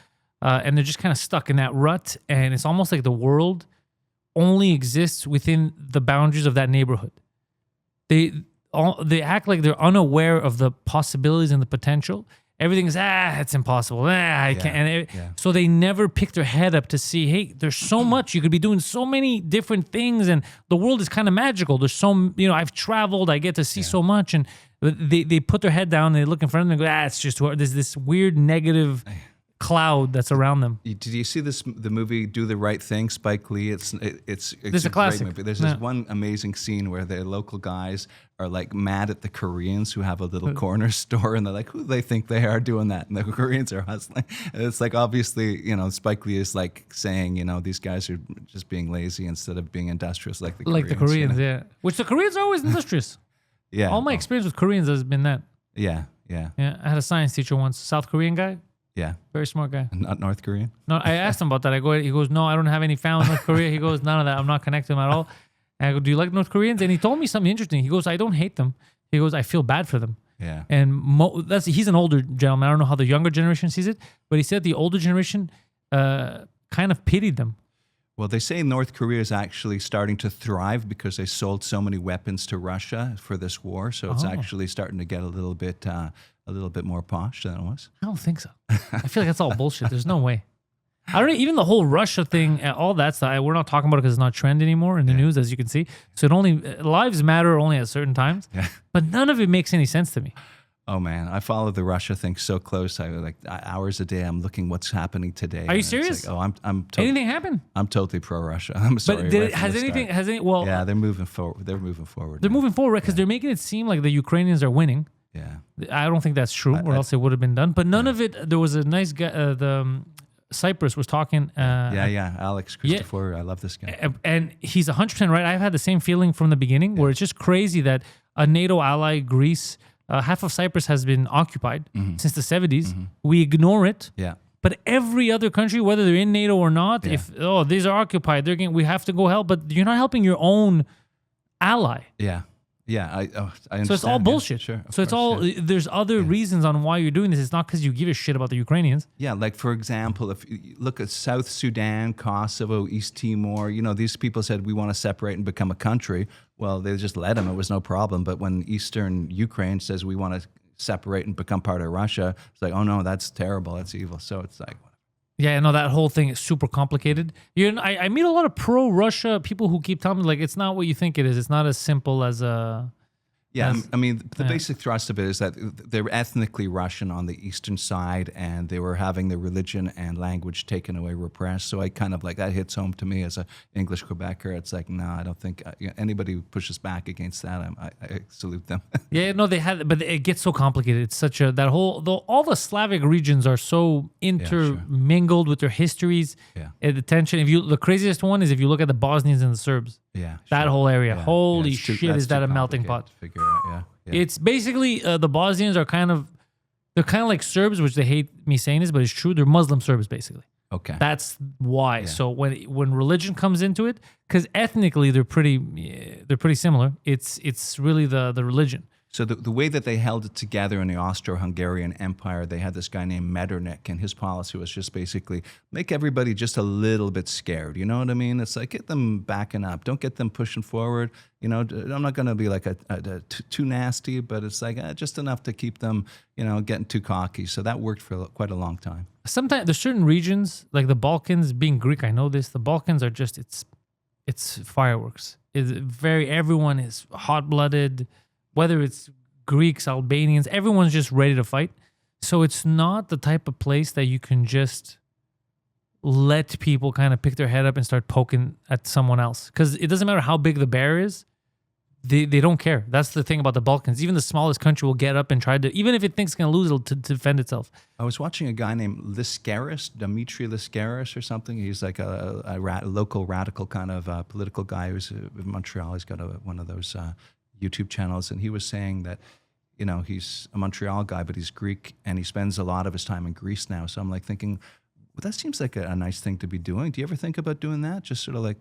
And they're just kind of stuck in that rut. And it's almost like the world only exists within the boundaries of that neighborhood. They act like they're unaware of the possibilities and the potential. Everything is, it's impossible. I can't. So they never pick their head up to see, hey, there's so much. You could be doing so many different things, and the world is kind of magical. There's so, you know, I've traveled. I get to see so much. And they put their head down, and they look in front of them and go, it's just, there's this weird negative cloud that's around them.
Did you see the movie Do the Right Thing, Spike Lee? It's
a classic.
Great movie. There's this one amazing scene where the local guys are like mad at the Koreans who have a little corner store, and they're like, who do they think they are doing that? And the Koreans are hustling. And it's like, obviously, you know, Spike Lee is like saying, you know, these guys are just being lazy instead of being industrious like the Koreans.
You know? Which the Koreans are always industrious. All my experience with Koreans has been that.
Yeah.
I had a science teacher once, South Korean guy.
Yeah.
Very smart guy.
Not North Korean?
No, I asked him about that. He goes, no, I don't have any family in North Korea. He goes, none of that. I'm not connected to them at all. And I go, do you like North Koreans? And he told me something interesting. He goes, I don't hate them. He goes, I feel bad for them.
Yeah.
And he's an older gentleman. I don't know how the younger generation sees it, but he said the older generation kind of pitied them.
Well, they say North Korea is actually starting to thrive because they sold so many weapons to Russia for this war. So it's actually starting to get a little bit more posh than it was.
I don't think so. I feel like that's all bullshit. There's no way. I don't even the whole Russia thing, all that stuff. We're not talking about it because it's not trend anymore in the news, as you can see. So lives matter only at certain times. Yeah. But none of it makes any sense to me.
Oh man, I follow the Russia thing so close. I like hours a day. I'm looking what's happening today.
Are you serious?
Like,
anything happen?
I'm totally pro Russia. I'm sorry.
But has any? Well,
yeah, they're moving forward. They're moving forward.
They're moving forward because they're making it seem like the Ukrainians are winning.
Yeah.
I don't think that's true, or else it would have been done. But none of it. There was a nice guy. Cyprus was talking.
Alex Christopher. I love this guy.
And he's 100% right. I've had the same feeling from the beginning, where it's just crazy that a NATO ally, Greece, half of Cyprus has been occupied since the 70s. We ignore it.
Yeah.
But every other country, whether they're in NATO or not, if these are occupied, we have to go help. But you're not helping your own ally.
Yeah. Yeah, I understand.
So it's all bullshit.
Sure.
So it's all, there's other reasons on why you're doing this. It's not because you give a shit about the Ukrainians.
Yeah, like for example, if you look at South Sudan, Kosovo, East Timor, these people said we want to separate and become a country. Well, they just let them. It was no problem. But when Eastern Ukraine says we want to separate and become part of Russia, it's like, oh no, that's terrible. That's evil. So it's like,
yeah, no, that whole thing is super complicated. I meet a lot of pro-Russia people who keep telling me, like, it's not what you think it is. It's not as simple as a...
Yeah, I mean, the basic thrust of it is that they're ethnically Russian on the eastern side, and they were having their religion and language taken away, repressed. So I kind of like, that hits home to me as an English Quebecer. It's like, no, I don't think anybody who pushes back against that, I salute them.
Yeah, no, they had, but it gets so complicated. It's such a, that whole, all the Slavic regions are so intermingled with their histories and the tension. The craziest one is if you look at the Bosnians and the Serbs.
Yeah,
that whole area.
Yeah.
Holy shit, is that a melting pot?
To figure out. Yeah.
It's basically the Bosnians are they're kind of like Serbs, which they hate me saying this, but it's true. They're Muslim Serbs, basically.
Okay.
That's why. Yeah. So when religion comes into it, because ethnically they're pretty similar. It's really the religion.
So the way that they held it together in the Austro-Hungarian Empire, they had this guy named Metternich, and his policy was just basically make everybody just a little bit scared. You know what I mean? It's like, get them backing up. Don't get them pushing forward. I'm not going to be like too nasty, but it's like just enough to keep them, getting too cocky. So that worked for quite a long time.
Sometimes there's certain regions, like the Balkans, being Greek, I know this, the Balkans are just, it's fireworks. Everyone is hot-blooded. Whether it's Greeks, Albanians, everyone's just ready to fight. So it's not the type of place that you can just let people kind of pick their head up and start poking at someone else. Because it doesn't matter how big the bear is, they don't care. That's the thing about the Balkans. Even the smallest country will get up and try to, even if it thinks it's going to lose, it'll to defend itself.
I was watching a guy named Dimitri Liskaris or something. He's like a local radical kind of political guy who's in Montreal. He's got one of those... YouTube channels, and he was saying that, he's a Montreal guy, but he's Greek, and he spends a lot of his time in Greece now. So I'm like thinking, well, that seems like a nice thing to be doing. Do you ever think about doing that? Just sort of like...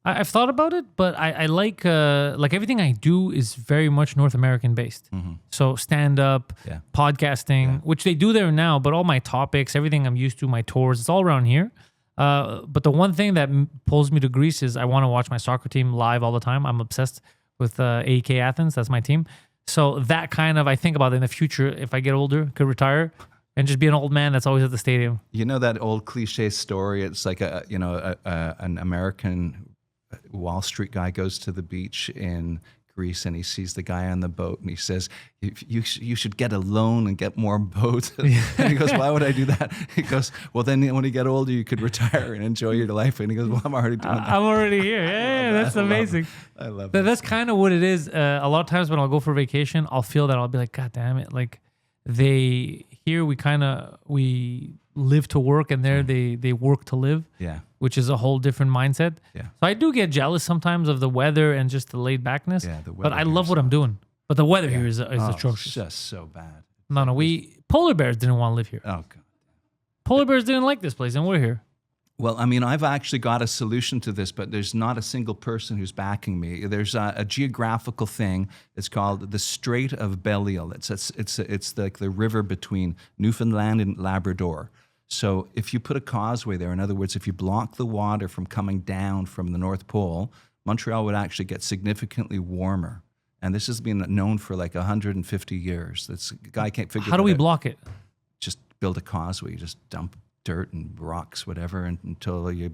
I've thought about it, but I like everything I do is very much North American based. Mm-hmm. So stand-up, podcasting, which they do there now, but all my topics, everything I'm used to, my tours, it's all around here. But the one thing that pulls me to Greece is I want to watch my soccer team live all the time. I'm obsessed with AEK Athens. That's my team. So that kind of, I think about it in the future, if I get older, could retire and just be an old man that's always at the stadium. You
know that old cliche story? It's like an American Wall Street guy goes to the beach in Greece and he sees the guy on the boat and he says, you should get a loan and get more boats. And he goes, why would I do that? He goes, well, then when you get older, you could retire and enjoy your life. And he goes, well, I'm already doing that.
I'm already here. Yeah, that's amazing.
I love that.
That's kind of what it is. A lot of times when I'll go for vacation, I'll feel that I'll be like, God damn it. Like we live to work and there they work to live. Yeah. Which is a whole different mindset. Yeah. So I do get jealous sometimes of the weather and just the laid backness. Yeah, the weather. But I love what I'm doing. But the weather here is atrocious.
It's just so bad.
No, polar bears didn't want to live here.
Oh, God.
Polar bears didn't like this place and we're here.
Well, I mean, I've actually got a solution to this, but there's not a single person who's backing me. There's a geographical thing. It's called the Strait of Belle-Île. It's like the river between Newfoundland and Labrador. So if you put a causeway there, in other words, if you block the water from coming down from the North Pole, Montreal would actually get significantly warmer. And this has been known for like 150 years. This guy can't figure it out.
How do we block it?
Just build a causeway. You just dump dirt and rocks, whatever, until you're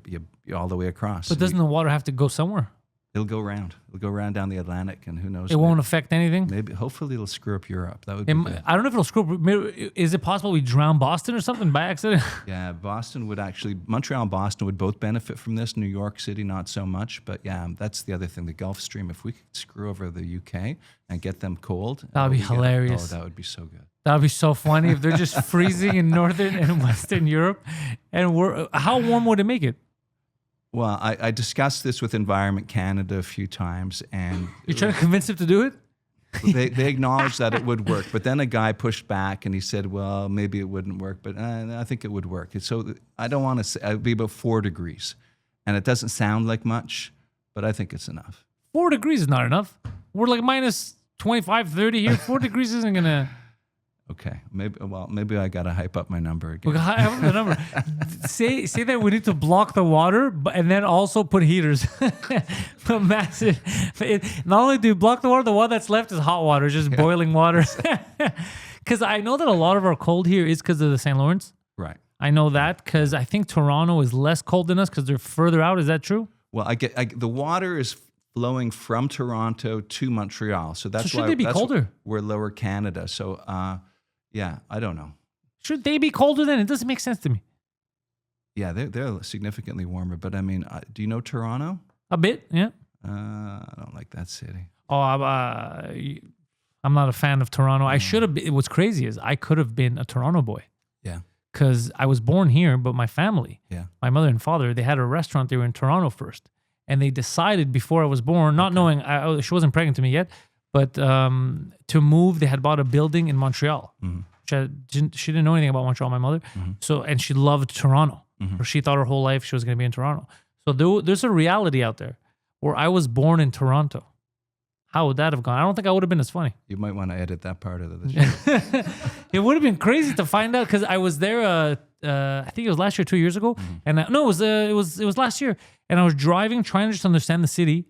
all the way across.
But doesn't the water have to go somewhere?
It'll go around. It'll go around down the Atlantic, and who knows?
It won't affect anything.
Maybe, hopefully, it'll screw up Europe. That would be good.
I don't know if it'll screw up. Is it possible we drown Boston or something by accident?
Yeah, Montreal and Boston would both benefit from this. New York City, not so much. But yeah, that's the other thing. The Gulf Stream, if we could screw over the UK and get them cold.
That would be hilarious.
That would be so good.
That would be so funny if they're just freezing in Northern and Western Europe. And how warm would it make it?
Well, I discussed this with Environment Canada a few times, and
You're trying to convince them to do it?
they acknowledged that it would work. But then a guy pushed back, and he said, well, maybe it wouldn't work, but I think it would work. So I don't want to say, it would be about 4 degrees. And it doesn't sound like much, but I think it's enough.
4 degrees is not enough. We're like minus 25, 30 here. 4 degrees isn't going to...
Okay, maybe I gotta hype up my number again.
We're hype up the number. say that we need to block the water, and then also put heaters. Put massive. Not only do you block the water that's left is hot water, just boiling water. Because I know that a lot of our cold here is because of the St. Lawrence.
Right.
I know that because I think Toronto is less cold than us because they're further out. Is that true?
Well, the water is flowing from Toronto to Montreal, so that's
should
why
they be colder?
We're Lower Canada, so. Yeah, I don't know.
Should they be colder then? It doesn't make sense to me.
Yeah, they're significantly warmer. But I mean, do you know Toronto?
A bit, yeah.
I don't like that city.
Oh, I'm not a fan of Toronto. I should have been. What's crazy is I could have been a Toronto boy.
Yeah.
Because I was born here, but my family, my mother and father, they had a restaurant. They were in Toronto first. And they decided before I was born, not knowing, she wasn't pregnant to me yet, but to move, they had bought a building in Montreal. Mm-hmm. She didn't know anything about Montreal, my mother. Mm-hmm. And she loved Toronto. Mm-hmm. Or she thought her whole life she was going to be in Toronto. So there's a reality out there where I was born in Toronto. How would that have gone? I don't think I would have been as funny.
You might want to edit that part of the show.
It would have been crazy to find out because I was there. I think it was last year, 2 years ago, and it was last year. And I was driving, trying to just understand the city,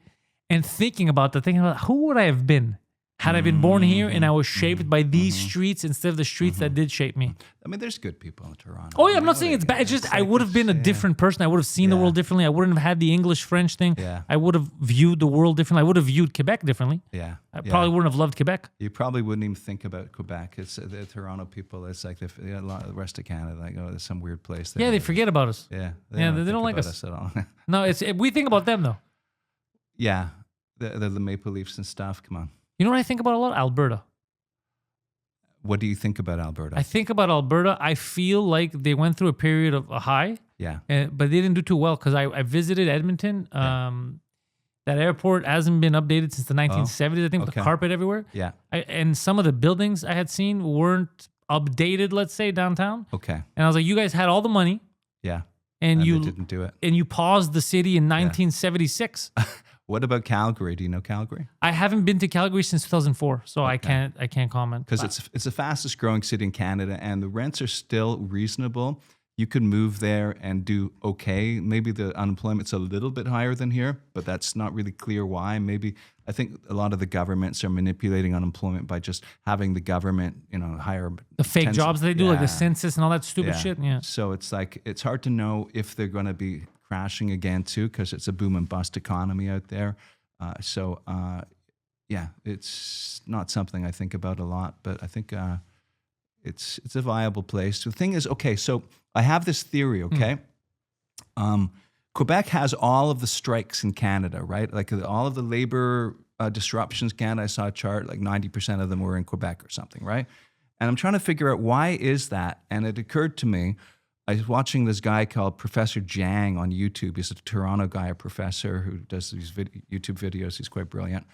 and thinking about who would I have been had I been born here and I was shaped by these streets instead of the streets that did shape me.
I mean, there's good people in Toronto.
Oh yeah, I'm not saying it's bad. It's just I would have been a different person. I would have seen the world differently. I wouldn't have had the English-French thing. Yeah. I would have viewed the world differently. I would have viewed Quebec differently. Yeah. I probably wouldn't have loved Quebec.
You probably wouldn't even think about Quebec. It's the Toronto people. It's like a lot of the rest of Canada. Like, oh, there's some weird place there.
Yeah, they forget about us.
Yeah.
They don't like us
at all.
No, we think about them though.
Yeah. The Maple Leafs and stuff. Come on.
You know what I think about a lot? Alberta.
What do you think about Alberta?
I think about Alberta. I feel like they went through a period of a high. Yeah. But they didn't do too well because I visited Edmonton. That airport hasn't been updated since the 1970s, I think, with the carpet everywhere. Yeah. And some of the buildings I had seen weren't updated, let's say, downtown. Okay. And I was like, you guys had all the money. Yeah. And you
didn't do it.
And you paused the city in 1976.
What about Calgary? Do you know Calgary?
I haven't been to Calgary since 2004, so I can't comment.
Because it's the fastest growing city in Canada, and the rents are still reasonable. You could move there and do okay. Maybe the unemployment's a little bit higher than here, but that's not really clear why. I think a lot of the governments are manipulating unemployment by just having the government, hire
the fake jobs they do, like the census and all that stupid shit. Yeah.
So it's hard to know if they're going to be crashing again too, because it's a boom and bust economy out there. It's not something I think about a lot, but I think it's a viable place. The thing is, okay, so I have this theory, okay? Quebec has all of the strikes in Canada, right? Like all of the labor disruptions in Canada, I saw a chart, like 90% of them were in Quebec or something, right? And I'm trying to figure out why is that? And it occurred to me, I was watching this guy called Professor Jiang on YouTube. He's a Toronto guy, a professor who does these YouTube videos. He's quite brilliant,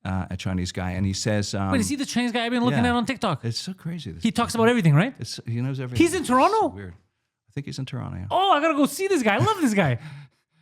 a Chinese guy. And he says...
Wait, is he the Chinese guy I've been looking at on TikTok?
It's so crazy.
He talks about everything, right?
He knows everything.
He's in Toronto?
So weird. I think he's in Toronto, yeah.
Oh, I got to go see this guy. I love this guy.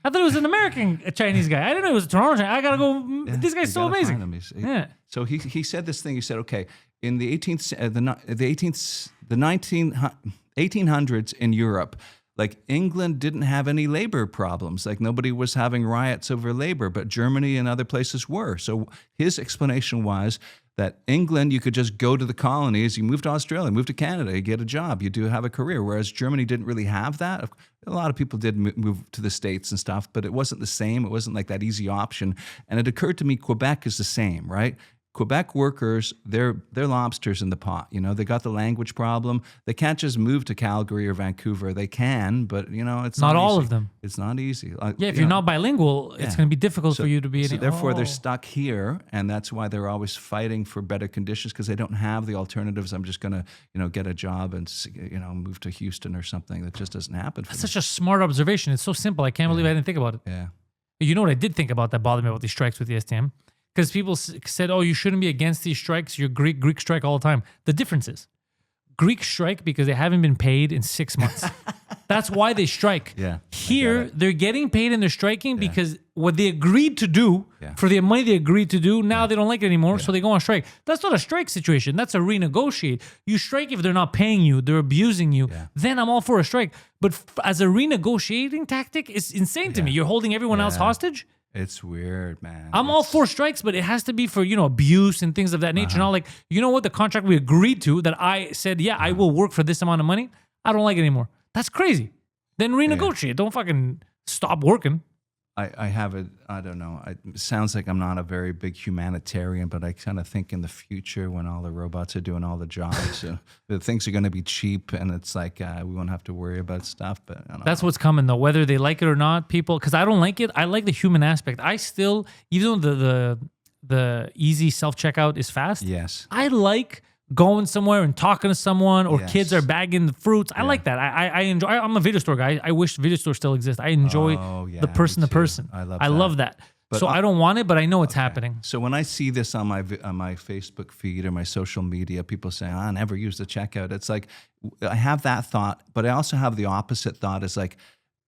I thought it was an American Chinese guy. I didn't know it was a Toronto Chinese. I got to go... this guy's so amazing.
So he said this thing. He said, okay, in the 1800s in Europe... Like England didn't have any labor problems. Like nobody was having riots over labor, but Germany and other places were. So his explanation was that England, you could just go to the colonies, you move to Australia, move to Canada, you get a job, you do have a career. Whereas Germany didn't really have that. A lot of people did move to the States and stuff, but it wasn't the same. It wasn't like that easy option. And it occurred to me, Quebec is the same, right? Quebec workers, they're lobsters in the pot. You know, they got the language problem. They can't just move to Calgary or Vancouver. They can, but you know, it's
Not all
easy.
of them.
It's not easy.
Yeah, if you're not bilingual, it's going to be difficult for you to be.
So therefore, they're stuck here, and that's why they're always fighting for better conditions because they don't have the alternatives. I'm just going to, you know, get a job and move to Houston or something. That just doesn't happen.
That's such a smart observation. It's so simple. I can't believe I didn't think about it.
Yeah.
You know what I did think about that bothered me about these strikes with the STM? Because people said, oh, you shouldn't be against these strikes. You're Greek strike all the time. The difference is Greek strike because they haven't been paid in 6 months. That's why they strike.
Yeah.
Here, they're getting paid and they're striking because what they agreed to do for the money they agreed to do, now they don't like it anymore, so they go on strike. That's not a strike situation. That's a renegotiate. You strike if they're not paying you, they're abusing you. Yeah. Then I'm all for a strike. But as a renegotiating tactic, it's insane to me. You're holding everyone else hostage.
It's weird, man.
I'm all for strikes, but it has to be for, you know, abuse and things of that nature. Not like, you know what, the contract we agreed to that I said, I will work for this amount of money. I don't like it anymore. That's crazy. Then renegotiate. Don't fucking stop working.
I have it. I don't know. It sounds like I'm not a very big humanitarian, but I kind of think in the future when all the robots are doing all the jobs, the things are going to be cheap, and it's like we won't have to worry about stuff. But I don't know.
What's coming though, whether they like it or not. People, because I don't like it. I like the human aspect. I still, even though the easy self checkout is fast.
Yes.
I like going somewhere and talking to someone, or kids are bagging the fruits. I like that. I enjoy. I'm a video store guy. I wish video stores still exist. I enjoy the person to person.
I love
that.
But
so I don't want it, but I know it's happening.
So when I see this on my Facebook feed or my social media, people saying, I never use the checkout. It's like, I have that thought, but I also have the opposite thought. It's like,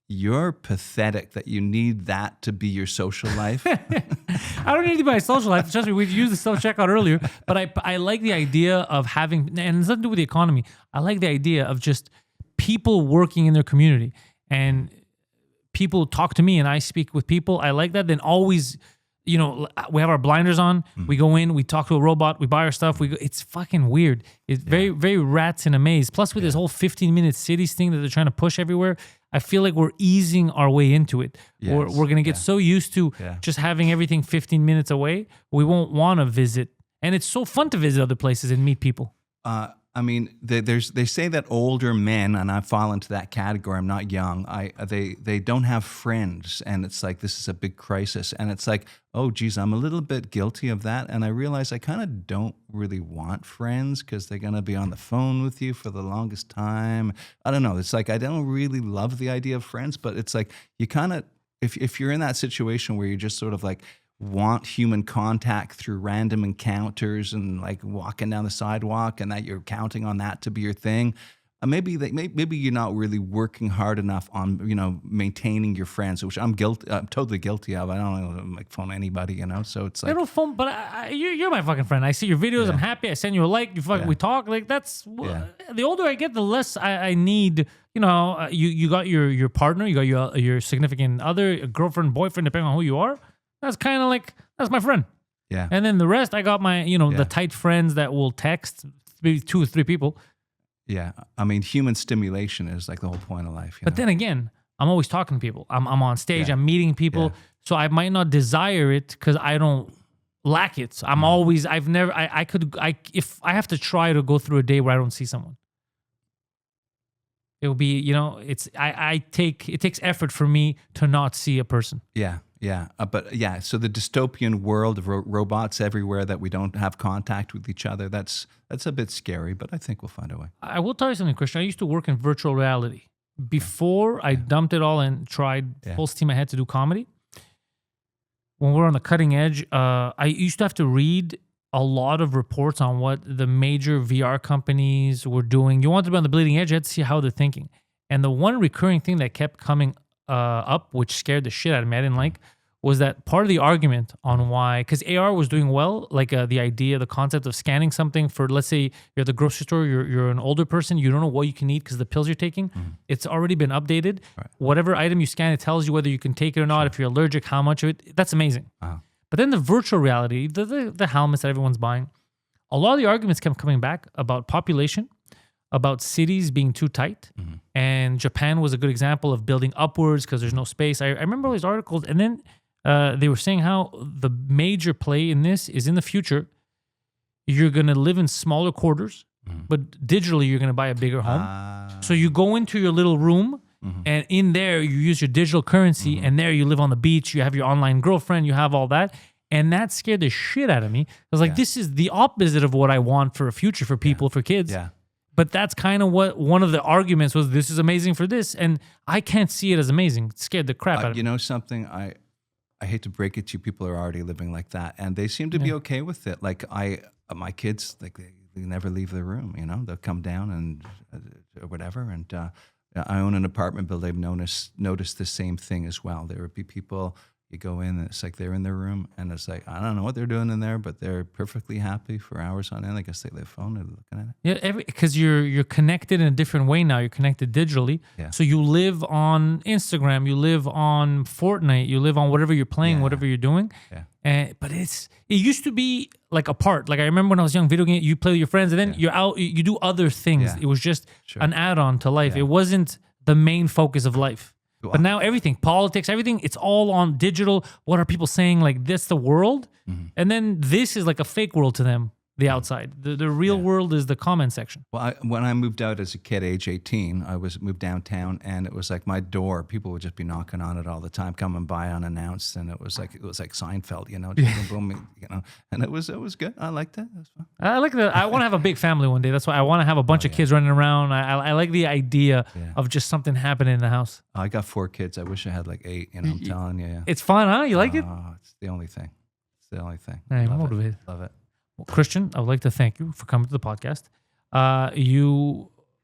you're pathetic that you need that to be your social life.
I don't need to be my social life. Trust me, we've used the self-checkout earlier, but I like the idea of having, and it's nothing to do with the economy. I like the idea of just people working in their community, and people talk to me and I speak with people. I like that. Then always, you know, we have our blinders on. We go in, we talk to a robot, we buy our stuff. It's fucking weird. It's very, very rats in a maze. Plus with this whole 15-minute cities thing that they're trying to push everywhere, I feel like we're easing our way into it.
Yes.
We're going to get so used to just having everything 15 minutes away, we won't want to visit. And it's so fun to visit other places and meet people.
I mean, they say that older men, and I fall into that category. I'm not young. They don't have friends, and it's like this is a big crisis. And it's like, oh, geez, I'm a little bit guilty of that. And I realize I kind of don't really want friends because they're gonna be on the phone with you for the longest time. I don't know. It's like I don't really love the idea of friends, but it's like you kind of if you're in that situation where you're just sort of like want human contact through random encounters and like walking down the sidewalk, and that you're counting on that to be your thing. Maybe you're not really working hard enough on, you know, maintaining your friends, which I'm totally guilty of. I don't like phone anybody, you know. So it's like
I don't phone, but you're my fucking friend. I see your videos. I'm happy. I send you a like. We talk. Like that's the older I get, the less I need. You know, you got your partner, you got your significant other, a girlfriend, boyfriend, depending on who you are. That's kind of like, that's my friend.
Yeah.
And then the rest, I got my, the tight friends that will text, maybe 2 or 3 people.
Yeah. I mean, human stimulation is like the whole point of life.
But then again, I'm always talking to people. I'm on stage, I'm meeting people. Yeah. So I might not desire it because I don't lack it. I'm always, if I have to try to go through a day where I don't see someone, it will be, it takes effort for me to not see a person.
Yeah. Yeah, so the dystopian world of robots everywhere that we don't have contact with each other, that's a bit scary, but I think we'll find a way.
I will tell you something, Kristian. I used to work in virtual reality. Before I dumped it all and tried full steam ahead to do comedy, when we were on the cutting edge, I used to have to read a lot of reports on what the major VR companies were doing. You wanted to be on the bleeding edge, you had to see how they're thinking. And the one recurring thing that kept coming up, which scared the shit out of me, I didn't like, was that part of the argument on why, because AR was doing well, like the idea, the concept of scanning something for, let's say you're at the grocery store, you're an older person, you don't know what you can eat because the pills you're taking, it's already been updated. Right. Whatever item you scan, it tells you whether you can take it or not, if you're allergic, how much of it, that's amazing. But then the virtual reality, the helmets that everyone's buying, a lot of the arguments kept coming back about population, about cities being too tight. And Japan was a good example of building upwards because there's no space. I remember all these articles. And then they were saying how the major play in this is in the future, you're going to live in smaller quarters, but digitally you're going to buy a bigger home. So you go into your little room and in there you use your digital currency and there you live on the beach, you have your online girlfriend, you have all that. And that scared the shit out of me. I was like, this is the opposite of what I want for a future for people, for kids.
Yeah.
But that's kind of what one of the arguments was, this is amazing for this. And I can't see it as amazing. It scared the crap out of me.
You know something? I hate to break it to you, people are already living like that. And they seem to be okay with it. Like my kids, like they never leave their room, you know? They'll come down and or whatever. And I own an apartment building. I've noticed the same thing as well. There would be people, you go in and it's like they're in their room and it's like, I don't know what they're doing in there, but they're perfectly happy for hours on end. I guess they have a phone and looking at it.
Yeah, because you're connected in a different way now. You're connected digitally.
Yeah.
So you live on Instagram, you live on Fortnite, you live on whatever you're playing, whatever you're doing.
Yeah.
But it used to be like apart. Like I remember when I was young, video game, you play with your friends and then you're out, you do other things.
Yeah.
It was just an add-on to life.
Yeah.
It wasn't the main focus of life. But now everything, politics, everything, it's all on digital. What are people saying? Like, that's the world. And then this is like a fake world to them, the outside. The real world is the comment section.
Well, when I moved out as a kid, age 18, I moved downtown, and it was like my door. People would just be knocking on it all the time, coming by unannounced, and it was like Seinfeld, you know, just boom, boom, you know. And it was good. I liked it. It was fun.
I like that. I want to have a big family one day. That's why I want to have a bunch of kids running around. I like the idea of just something happening in the house.
I got 4 kids. I wish I had like 8. You know, I'm telling you. Yeah.
It's fun, huh? You like it?
It's the only thing. It's the only thing.
I'm
Love
motivated.
Love it.
Well, Kristian, I would like to thank you for coming to the podcast.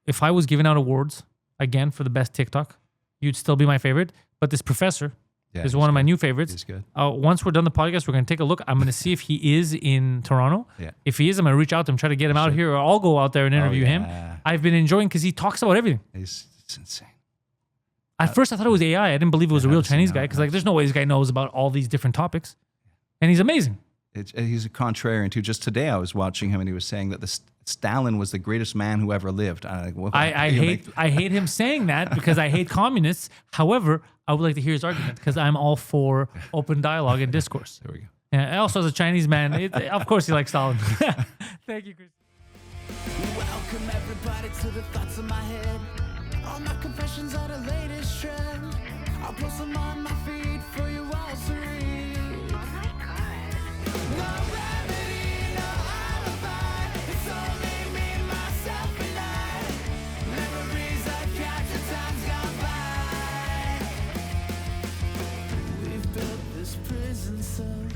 If I was giving out awards again for the best TikTok, you'd still be my favorite. But this professor is one of my new favorites.
He's good.
Once we're done the podcast, we're going to take a look. I'm going to see if he is in Toronto.
Yeah.
If he is, I'm going to reach out to him, try to get him out here, or I'll go out there and interview him. I've been enjoying because he talks about everything.
It's insane.
At first, I thought it was AI. I didn't believe it was a real Chinese guy because there's no way this guy knows about all these different topics. And he's amazing.
He's a contrarian too. Just today, I was watching him, and he was saying that Stalin was the greatest man who ever lived.
I hate him saying that because I hate communists. However, I would like to hear his argument because I'm all for open dialogue and discourse.
There we go.
Yeah, also, as a Chinese man, of course he likes Stalin. Thank you, Chris.
Welcome everybody to the thoughts in my head. All my confessions are the latest trend. I'll post them on my feed for you all to read. No remedy, no alibi. It's only me, myself, and I. Memories I capture, time's gone by. We've built this prison cell.